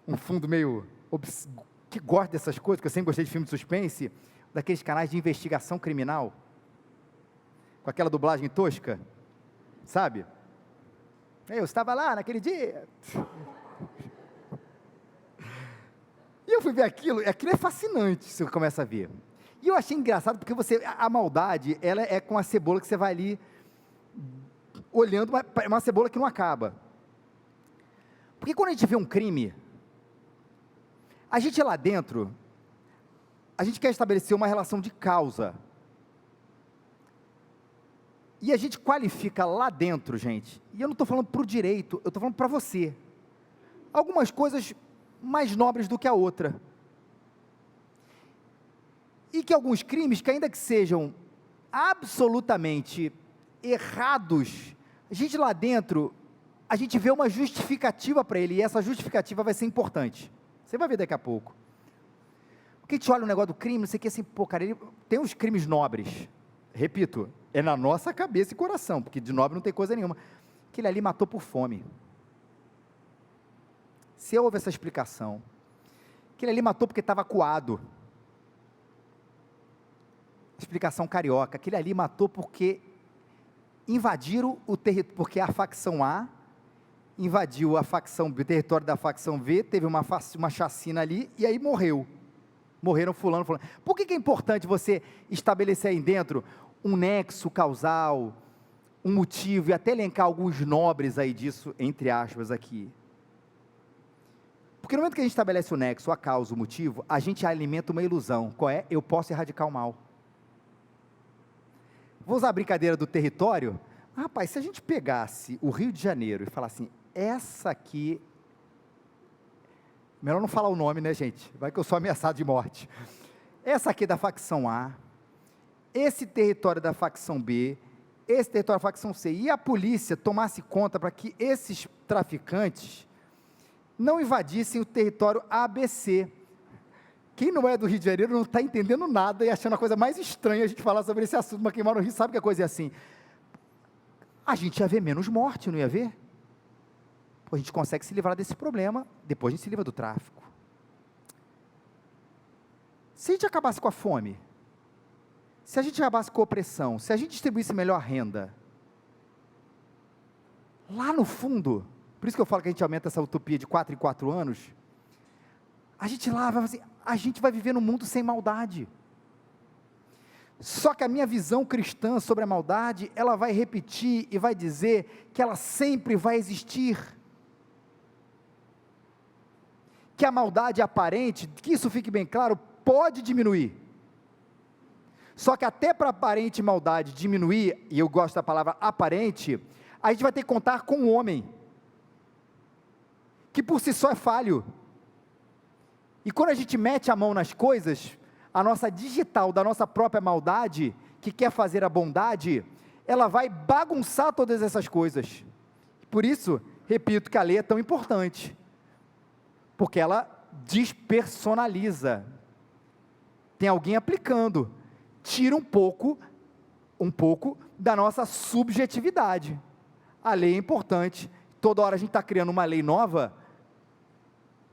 um fundo meio, que gosta dessas coisas, que eu sempre gostei de filme de suspense, daqueles canais de investigação criminal, com aquela dublagem tosca, sabe? Eu estava lá naquele dia, e eu fui ver aquilo é fascinante, você começa a ver, e eu achei engraçado, porque a maldade, ela é com a cebola que você vai ali, olhando, uma cebola que não acaba, porque quando a gente vê um crime, a gente lá dentro, a gente quer estabelecer uma relação de causa, e a gente qualifica lá dentro, gente, e eu não estou falando para o direito, eu estou falando para você, algumas coisas mais nobres do que a outra, e que alguns crimes, que ainda que sejam absolutamente errados, a gente lá dentro, a gente vê uma justificativa para ele, e essa justificativa vai ser importante, você vai ver daqui a pouco, porque a gente olha o negócio do crime, não sei o que, assim, pô cara, ele tem os crimes nobres, repito, é na nossa cabeça e coração, porque de nobre não tem coisa nenhuma, que ele ali matou por fome, você ouve essa explicação, que ele ali matou porque estava acuado, explicação carioca, que ele ali matou porque invadiram o território, porque a facção A invadiu a facção B, o território da facção B, teve uma chacina ali, e aí morreram fulano. Por que é importante você estabelecer aí dentro um nexo causal, um motivo, e até elencar alguns nobres aí disso, entre aspas aqui? Porque no momento que a gente estabelece o nexo, a causa, o motivo, a gente alimenta uma ilusão, qual é? Eu posso erradicar o mal. Vou usar a brincadeira do território, rapaz, se a gente pegasse o Rio de Janeiro e falasse assim, essa aqui, melhor não falar o nome, né gente, vai que eu sou ameaçado de morte, essa aqui é da facção A, esse território da facção B, esse território da facção C, e a polícia tomasse conta para que esses traficantes não invadissem o território ABC. Quem não é do Rio de Janeiro não está entendendo nada e achando a coisa mais estranha a gente falar sobre esse assunto, mas quem mora no Rio sabe que a coisa é assim. A gente ia ver menos morte, não ia ver? Pô, a gente consegue se livrar desse problema, depois a gente se livra do tráfico. Se a gente acabasse com a fome, se a gente acabasse com a opressão, se a gente distribuísse melhor renda, lá no fundo, por isso que eu falo que a gente aumenta essa utopia de 4 em 4 anos, a gente lá vai assim, a gente vai viver num mundo sem maldade. Só que a minha visão cristã sobre a maldade, ela vai repetir e vai dizer que ela sempre vai existir. Que a maldade aparente, que isso fique bem claro, pode diminuir. Só que até para a aparente maldade diminuir, e eu gosto da palavra aparente, a gente vai ter que contar com o homem, que por si só é falho. E quando a gente mete a mão nas coisas, a nossa digital da nossa própria maldade, que quer fazer a bondade, ela vai bagunçar todas essas coisas. Por isso, repito que a lei é tão importante, porque ela despersonaliza. Tem alguém aplicando, tira um pouco da nossa subjetividade. A lei é importante, toda hora a gente está criando uma lei nova,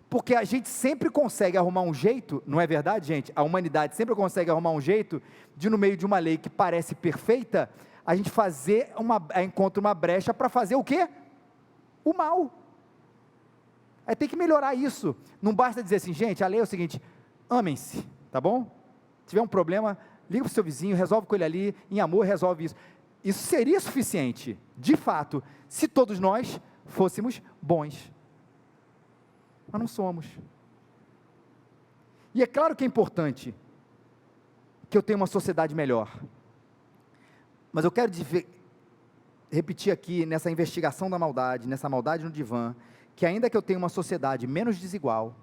porque a gente sempre consegue arrumar um jeito, não é verdade, gente? A humanidade sempre consegue arrumar um jeito de, no meio de uma lei que parece perfeita, a gente encontra uma brecha para fazer o quê? O mal. Aí tem que melhorar isso. Não basta dizer assim, gente, a lei é o seguinte, amem-se, tá bom? Se tiver um problema, liga para o seu vizinho, resolve com ele ali, em amor resolve isso. Isso seria suficiente, de fato, se todos nós fôssemos bons. Mas não somos. E é claro que é importante que eu tenha uma sociedade melhor. Mas eu quero repetir aqui, nessa investigação da maldade, nessa maldade no divã, que ainda que eu tenha uma sociedade menos desigual,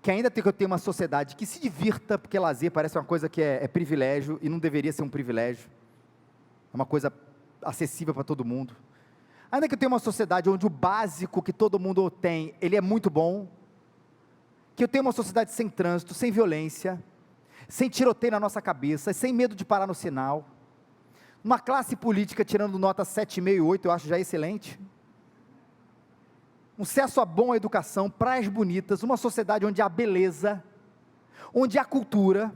que ainda que eu tenha uma sociedade que se divirta, porque lazer parece uma coisa que é privilégio, e não deveria ser um privilégio, é uma coisa acessível para todo mundo, ainda que eu tenha uma sociedade onde o básico que todo mundo tem, ele é muito bom, que eu tenha uma sociedade sem trânsito, sem violência, sem tiroteio na nossa cabeça, sem medo de parar no sinal, uma classe política tirando nota 7,5 e 8, eu acho já excelente, um acesso a boa educação, praias bonitas, uma sociedade onde há beleza, onde há cultura.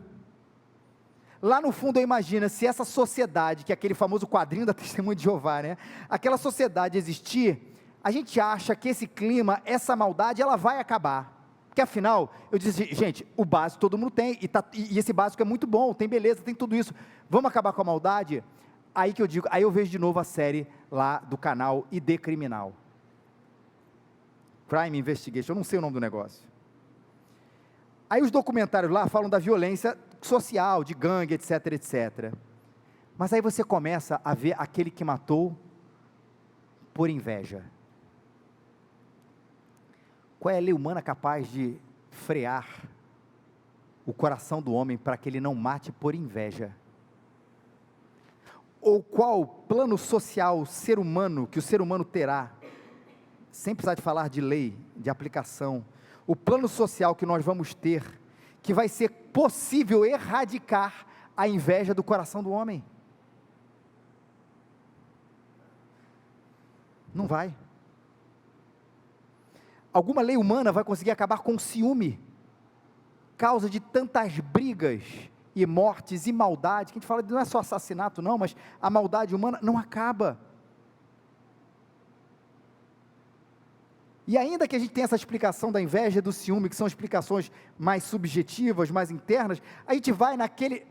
Lá no fundo eu imagino, se essa sociedade, que é aquele famoso quadrinho da Testemunha de Jeová, né? Aquela sociedade existir, a gente acha que esse clima, essa maldade, ela vai acabar, porque afinal, eu disse, gente, o básico todo mundo tem, e esse básico é muito bom, tem beleza, tem tudo isso, vamos acabar com a maldade? Aí que eu digo, aí eu vejo de novo a série lá do canal ID Criminal, Crime Investigation, eu não sei o nome do negócio. Aí os documentários lá falam da violência social, de gangue, etc, etc. Mas aí você começa a ver aquele que matou por inveja. Qual é a lei humana capaz de frear o coração do homem para que ele não mate por inveja? Ou qual plano social que o ser humano terá, sem precisar de falar de lei, de aplicação, o plano social que nós vamos ter, que vai ser possível erradicar a inveja do coração do homem? Não vai. Alguma lei humana vai conseguir acabar com o ciúme, causa de tantas brigas e mortes e maldade, que a gente fala, não é só assassinato não, mas a maldade humana não acaba. E ainda que a gente tenha essa explicação da inveja e do ciúme, que são explicações mais subjetivas, mais internas, a gente vai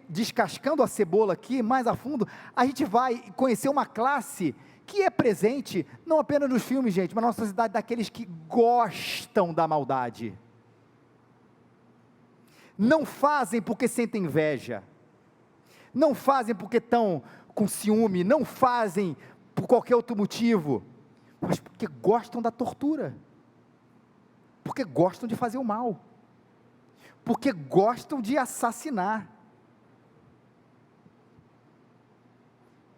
descascando a cebola aqui, mais a fundo, a gente vai conhecer uma classe que é presente, não apenas nos filmes, gente, mas na nossa sociedade, daqueles que gostam da maldade. Não fazem porque sentem inveja, não fazem porque estão com ciúme, não fazem por qualquer outro motivo, mas porque gostam da tortura, porque gostam de fazer o mal, porque gostam de assassinar.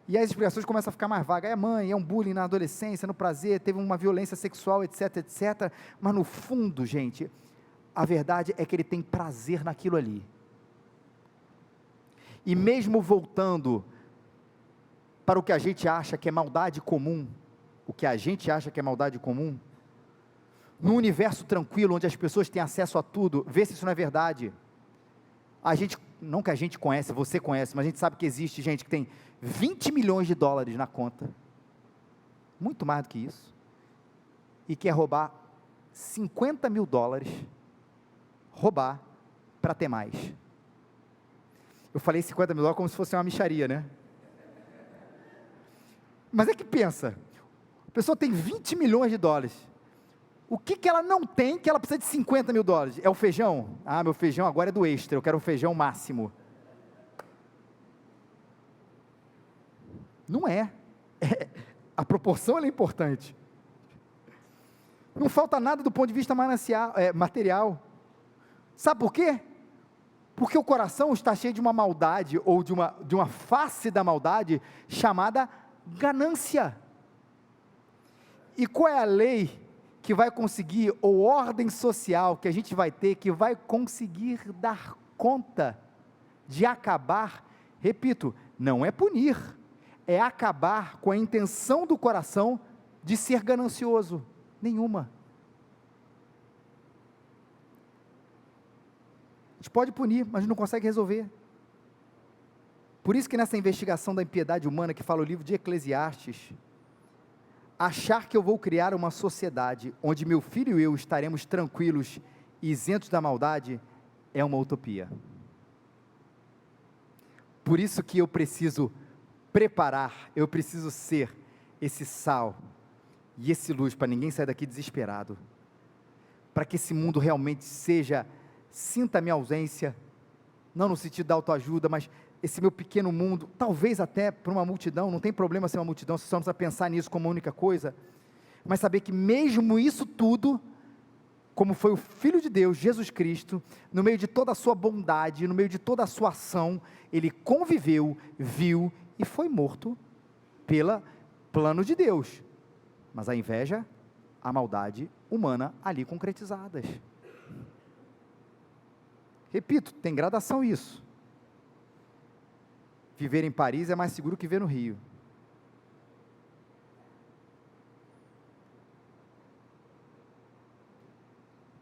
E as explicações começam a ficar mais vagas. É mãe, é um bullying na adolescência, no prazer, teve uma violência sexual, etc, etc. Mas no fundo, gente, a verdade é que ele tem prazer naquilo ali. E mesmo voltando para o que a gente acha que é maldade comum, num universo tranquilo, onde as pessoas têm acesso a tudo, vê se isso não é verdade. Não que a gente conhece, você conhece, mas a gente sabe que existe gente que tem 20 milhões de dólares na conta, muito mais do que isso, e quer roubar 50 mil dólares, roubar para ter mais. Eu falei 50 mil dólares como se fosse uma mixaria, né? Mas é que pensa, a pessoa tem 20 milhões de dólares, o que ela não tem que ela precisa de 50 mil dólares? É o feijão? Ah, meu feijão agora é do extra, eu quero o feijão máximo. Não é. A proporção ela é importante. Não falta nada do ponto de vista material. Sabe por quê? Porque o coração está cheio de uma maldade, ou de uma face da maldade, chamada ganância. E qual é a lei que vai conseguir, ou ordem social que a gente vai ter, que vai conseguir dar conta de acabar, repito, não é punir, é acabar com a intenção do coração de ser ganancioso? Nenhuma. A gente pode punir, mas não consegue resolver. Por isso que nessa investigação da impiedade humana, que fala o livro de Eclesiastes, achar que eu vou criar uma sociedade onde meu filho e eu estaremos tranquilos e isentos da maldade, é uma utopia. Por isso que eu preciso preparar, eu preciso ser esse sal e esse luz, para ninguém sair daqui desesperado, para que esse mundo realmente sinta a minha ausência, não no sentido da autoajuda, mas esse meu pequeno mundo, talvez até para uma multidão, não tem problema ser uma multidão, você só não precisa pensar nisso como a única coisa, mas saber que mesmo isso tudo, como foi o Filho de Deus, Jesus Cristo, no meio de toda a sua bondade, no meio de toda a sua ação, ele conviveu, viu e foi morto pelo plano de Deus, mas a inveja, a maldade humana ali concretizadas. Repito, tem gradação isso. Viver em Paris é mais seguro que viver no Rio.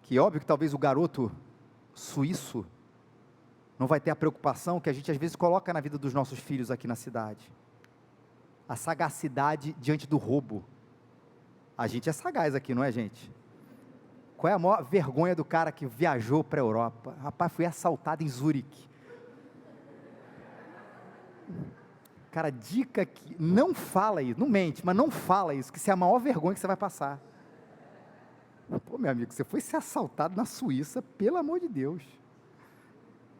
Que óbvio que talvez o garoto suíço não vai ter a preocupação que a gente às vezes coloca na vida dos nossos filhos aqui na cidade. A sagacidade diante do roubo. A gente é sagaz aqui, não é, gente? Qual é a maior vergonha do cara que viajou para a Europa? Rapaz, fui assaltado em Zurique. Cara, dica que não fala isso, não mente, mas não fala isso, que isso é a maior vergonha que você vai passar. Pô, meu amigo, você foi ser assaltado na Suíça, pelo amor de Deus.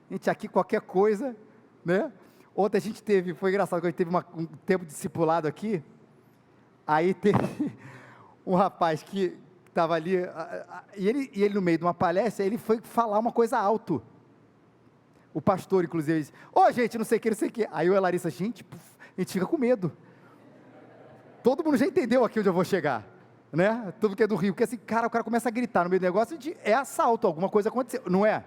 Gente, aqui qualquer coisa, né? Ontem a gente foi engraçado, quando a gente teve um tempo de discipulado aqui, aí teve um rapaz que estava ali, e ele no meio de uma palestra, ele foi falar uma coisa alto. O pastor, inclusive, disse, gente, não sei o que, Aí eu e a Larissa, gente, a gente fica com medo. Todo mundo já entendeu aqui onde eu vou chegar, né? Tudo que é do Rio, porque assim, o cara começa a gritar no meio do negócio, é assalto, alguma coisa aconteceu, não é?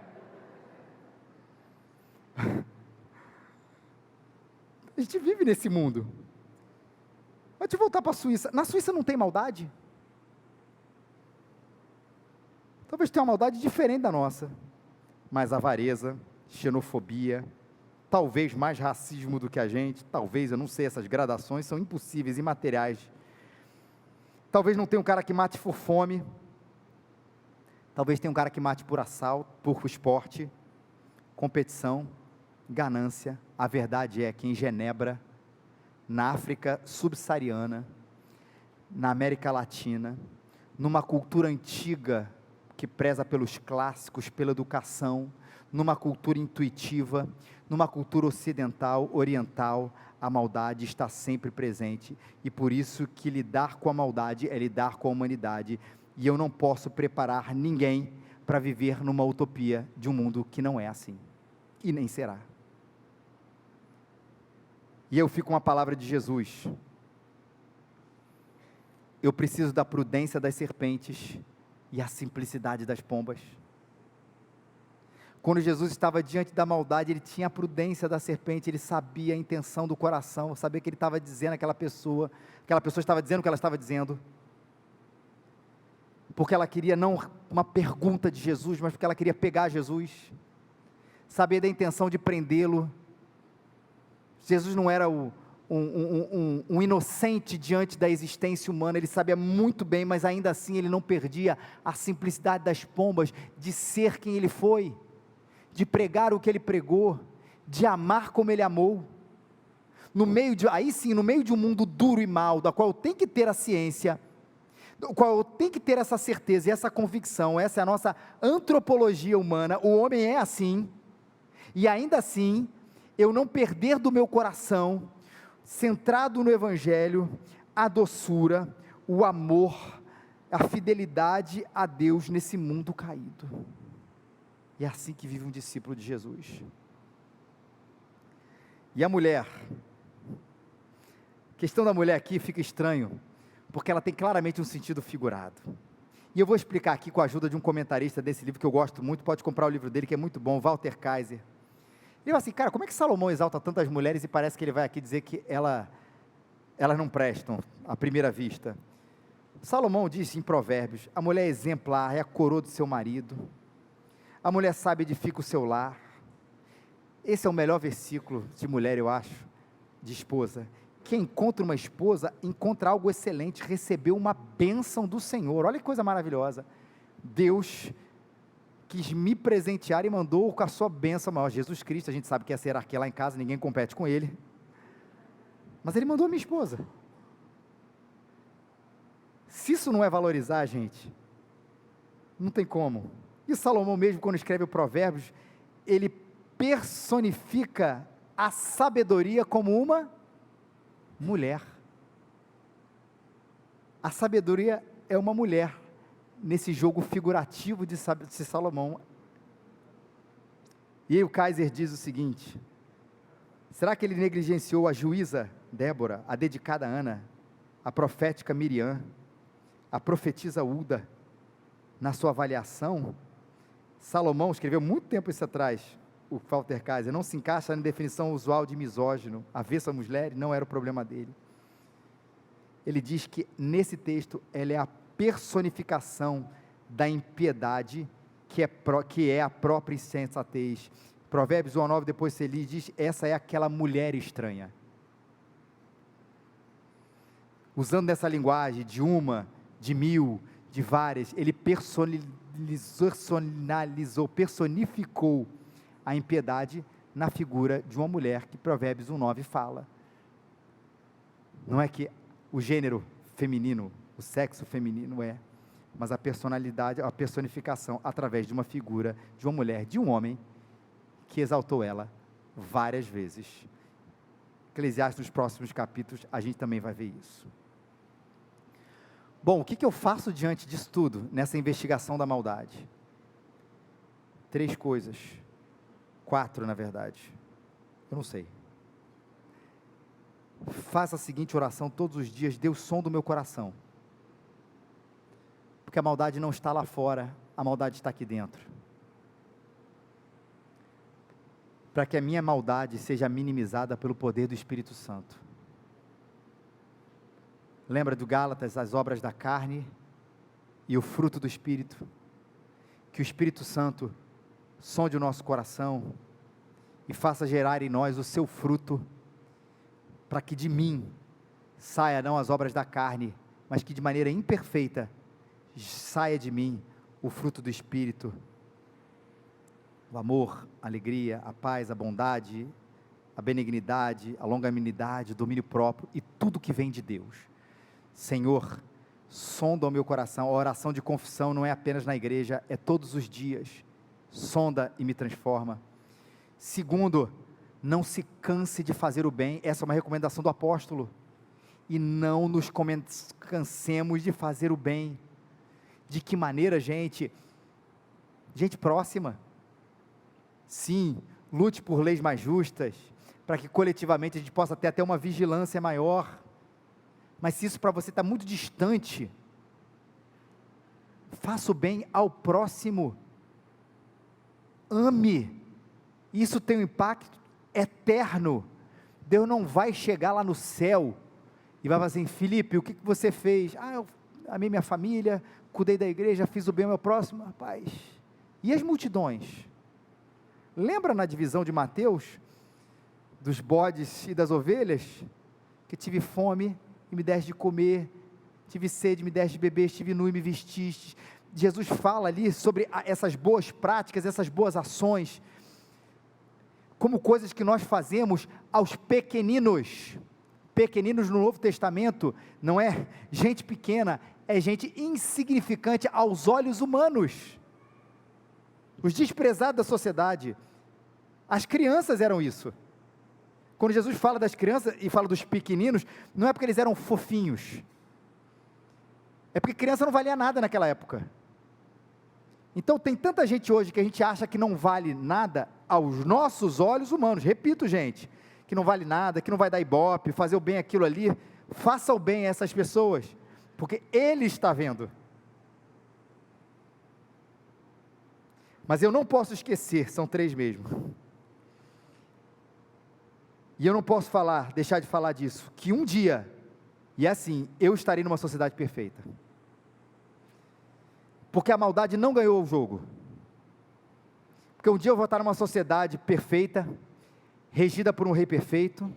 A gente vive nesse mundo. Mas de voltar para a Suíça, na Suíça não tem maldade? Talvez tenha uma maldade diferente da nossa, mais avareza, xenofobia, talvez mais racismo do que a gente, talvez, eu não sei, essas gradações são impossíveis, imateriais. Talvez não tenha um cara que mate por fome, talvez tenha um cara que mate por assalto, por esporte, competição, ganância. A verdade é que em Genebra, na África subsaariana, na América Latina, numa cultura antiga, que preza pelos clássicos, pela educação, numa cultura intuitiva, numa cultura ocidental, oriental, a maldade está sempre presente, e por isso que lidar com a maldade é lidar com a humanidade, e eu não posso preparar ninguém para viver numa utopia de um mundo que não é assim, e nem será. E eu fico com a palavra de Jesus. Eu preciso da prudência das serpentes e a simplicidade das pombas. Quando Jesus estava diante da maldade, ele tinha a prudência da serpente, ele sabia a intenção do coração, sabia que ele estava dizendo aquela pessoa estava dizendo o que ela estava dizendo, porque ela queria não uma pergunta de Jesus, mas porque ela queria pegar Jesus, sabia da intenção de prendê-lo. Jesus não era um inocente diante da existência humana, ele sabia muito bem, mas ainda assim ele não perdia a simplicidade das pombas, de ser quem ele foi, de pregar o que ele pregou, de amar como ele amou, aí sim, no meio de um mundo duro e mau, da qual eu tenho que ter a ciência, do qual eu tenho que ter essa certeza e essa convicção, essa é a nossa antropologia humana, o homem é assim, e ainda assim, eu não perder do meu coração, centrado no Evangelho, a doçura, o amor, a fidelidade a Deus nesse mundo caído. E é assim que vive um discípulo de Jesus. E a mulher, a questão da mulher aqui fica estranho, porque ela tem claramente um sentido figurado. E eu vou explicar aqui com a ajuda de um comentarista desse livro que eu gosto muito, pode comprar o livro dele que é muito bom, Walter Kaiser. Ele fala assim, cara, como é que Salomão exalta tantas mulheres e parece que ele vai aqui dizer que elas não prestam à primeira vista? Salomão diz em Provérbios, a mulher é exemplar, é a coroa do seu marido, a mulher sábia edifica o seu lar. Esse é o melhor versículo de mulher, eu acho, de esposa. Quem encontra uma esposa, encontra algo excelente, recebeu uma bênção do Senhor. Olha que coisa maravilhosa. Deus quis me presentear e mandou com a sua bênção maior, Jesus Cristo. A gente sabe que essa hierarquia lá em casa, ninguém compete com ele, mas ele mandou a minha esposa. Se isso não é valorizar, gente, não tem como. E Salomão mesmo, quando escreve o Provérbios, ele personifica a sabedoria como uma mulher. A sabedoria é uma mulher, nesse jogo figurativo de Salomão. E aí o Kaiser diz o seguinte, será que ele negligenciou a juíza Débora, a dedicada Ana, a profética Miriam, a profetisa Uda, na sua avaliação? Salomão escreveu muito tempo isso atrás, o Walter Kaiser, não se encaixa na definição usual de misógino, avesso à mulher, não era o problema dele. Ele diz que nesse texto, ela é a personificação da impiedade, que é a própria insensatez. Provérbios 1:9, depois você lê, diz, essa é aquela mulher estranha. Usando dessa linguagem de uma, de mil, de várias, ele personificou a impiedade na figura de uma mulher que Provérbios 1:9 fala. Não é que o gênero feminino, o sexo feminino mas a personalidade, a personificação através de uma figura, de uma mulher, de um homem, que exaltou ela várias vezes. Eclesiastes, nos próximos capítulos, a gente também vai ver isso. Bom, o que eu faço diante disso tudo, nessa investigação da maldade? 3 coisas, 4 na verdade, eu não sei. Faça a seguinte oração todos os dias, Deus sonda o meu coração, porque a maldade não está lá fora, a maldade está aqui dentro, para que a minha maldade seja minimizada pelo poder do Espírito Santo. Lembra do Gálatas, as obras da carne e o fruto do Espírito, que o Espírito Santo sonde o nosso coração e faça gerar em nós o seu fruto, para que de mim saia não as obras da carne, mas que de maneira imperfeita saia de mim o fruto do Espírito, o amor, a alegria, a paz, a bondade, a benignidade, a longanimidade, o domínio próprio e tudo que vem de Deus. Senhor, sonda o meu coração. A oração de confissão não é apenas na igreja, é todos os dias. Sonda e me transforma. Segundo, não se canse de fazer o bem. Essa é uma recomendação do apóstolo. E não nos cansemos de fazer o bem. De que maneira, gente? Gente próxima. Sim, lute por leis mais justas, para que coletivamente a gente possa ter até uma vigilância maior. Mas se isso para você está muito distante, faça o bem ao próximo, ame, isso tem um impacto eterno. Deus não vai chegar lá no céu e vai falar assim: Felipe, o que você fez? Eu amei minha família, cuidei da igreja, fiz o bem ao meu próximo. Rapaz, e as multidões? Lembra na divisão de Mateus, dos bodes e das ovelhas, que tive fome e me deste de comer, tive sede, me deste de beber, estive nu e me vestiste. Jesus fala ali sobre essas boas práticas, essas boas ações, como coisas que nós fazemos aos pequeninos. Pequeninos no Novo Testamento não é gente pequena, é gente insignificante aos olhos humanos, os desprezados da sociedade. As crianças eram isso. Quando Jesus fala das crianças e fala dos pequeninos, não é porque eles eram fofinhos, é porque criança não valia nada naquela época. Então tem tanta gente hoje que a gente acha que não vale nada aos nossos olhos humanos. Repito, gente, que não vale nada, que não vai dar ibope, fazer o bem aquilo ali. Faça o bem a essas pessoas, porque Ele está vendo. Mas eu não posso esquecer, são 3 mesmo, e eu não posso deixar de falar disso, que um dia, e assim, eu estarei numa sociedade perfeita, porque a maldade não ganhou o jogo, porque um dia eu vou estar numa sociedade perfeita, regida por um rei perfeito,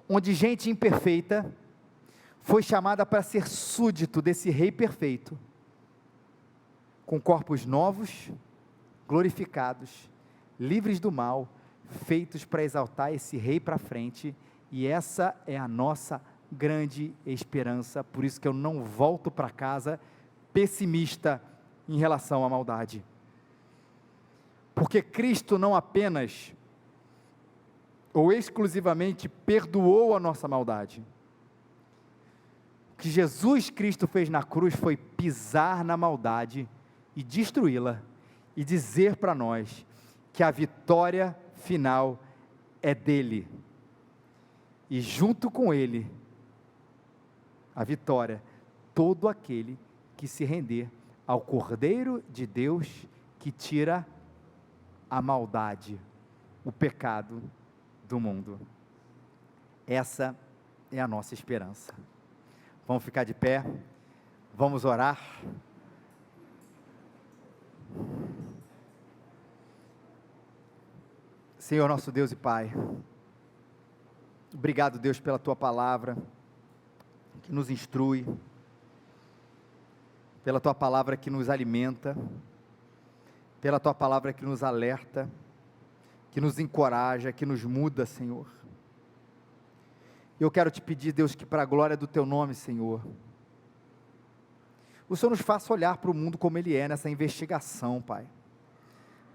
onde gente imperfeita foi chamada para ser súdito desse rei perfeito, com corpos novos, glorificados, livres do mal, feitos para exaltar esse rei para frente, e essa é a nossa grande esperança. Por isso que eu não volto para casa pessimista em relação à maldade, porque Cristo não apenas ou exclusivamente perdoou a nossa maldade. O que Jesus Cristo fez na cruz foi pisar na maldade e destruí-la, e dizer para nós que a vitória final é dele, e junto com ele, a vitória, todo aquele que se render ao Cordeiro de Deus, que tira a maldade, o pecado do mundo. Essa é a nossa esperança. Vamos ficar de pé, vamos orar. Senhor nosso Deus e Pai, obrigado, Deus, pela Tua palavra, que nos instrui, pela Tua palavra que nos alimenta, pela Tua palavra que nos alerta, que nos encoraja, que nos muda, Senhor. Eu quero te pedir, Deus, que para a glória do Teu nome, Senhor, o Senhor nos faça olhar para o mundo como ele é, nessa investigação, Pai,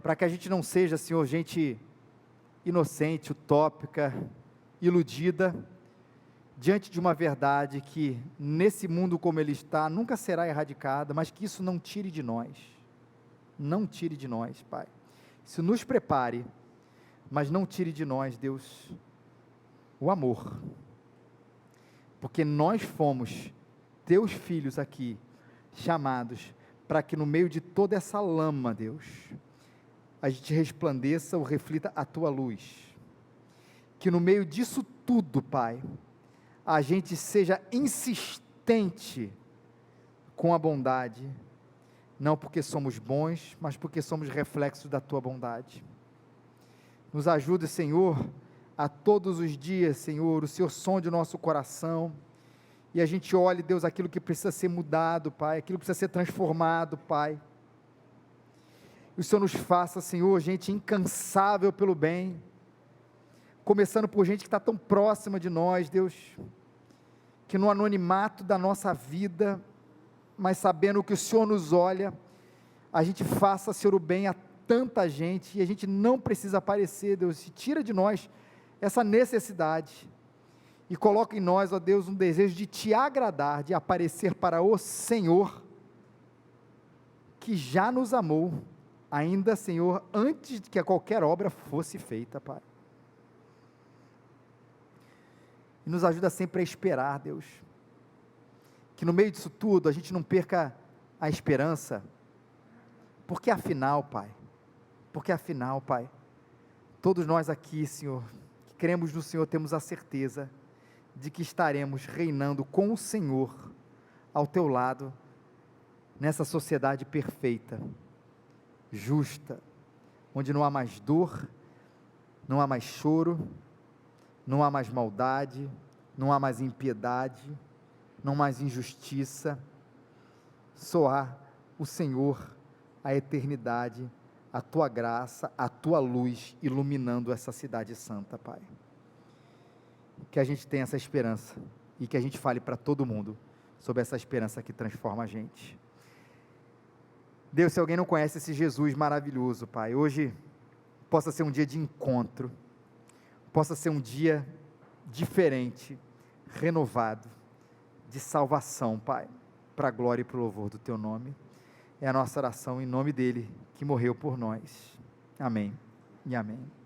para que a gente não seja, Senhor, gente inocente, utópica, iludida, diante de uma verdade que, nesse mundo como ele está, nunca será erradicada, mas que isso não tire de nós, Pai. Isso nos prepare, mas não tire de nós, Deus, o amor, porque nós fomos Teus filhos aqui, chamados para que no meio de toda essa lama, Deus, a gente resplandeça ou reflita a Tua luz, que no meio disso tudo, Pai, a gente seja insistente com a bondade, não porque somos bons, mas porque somos reflexos da Tua bondade. Nos ajude, Senhor, a todos os dias, Senhor, o Senhor sonde o nosso coração, e a gente olhe, Deus, aquilo que precisa ser mudado, Pai, aquilo que precisa ser transformado, Pai. E o Senhor nos faça, Senhor, gente incansável pelo bem, começando por gente que está tão próxima de nós, Deus, que no anonimato da nossa vida, mas sabendo que o Senhor nos olha, a gente faça, Senhor, o bem a tanta gente, e a gente não precisa aparecer, Deus, e tira de nós essa necessidade, e coloca em nós, ó Deus, um desejo de Te agradar, de aparecer para o Senhor, que já nos amou, ainda, Senhor, antes de que qualquer obra fosse feita, Pai. e nos ajuda sempre a esperar, Deus. Que no meio disso tudo a gente não perca a esperança, porque afinal, Pai, todos nós aqui, Senhor, que cremos no Senhor, temos a certeza de que estaremos reinando com o Senhor ao teu lado, nessa sociedade perfeita, justa, onde não há mais dor, não há mais choro, não há mais maldade, não há mais impiedade, não há mais injustiça, só há o Senhor, a eternidade, a tua graça, a tua luz iluminando essa cidade santa, Pai. Que a gente tenha essa esperança e que a gente fale para todo mundo sobre essa esperança que transforma a gente. Deus, se alguém não conhece esse Jesus maravilhoso, Pai, hoje possa ser um dia de encontro, possa ser um dia diferente, renovado, de salvação, Pai, para a glória e para o louvor do Teu nome. É a nossa oração em nome dEle, que morreu por nós. Amém e amém.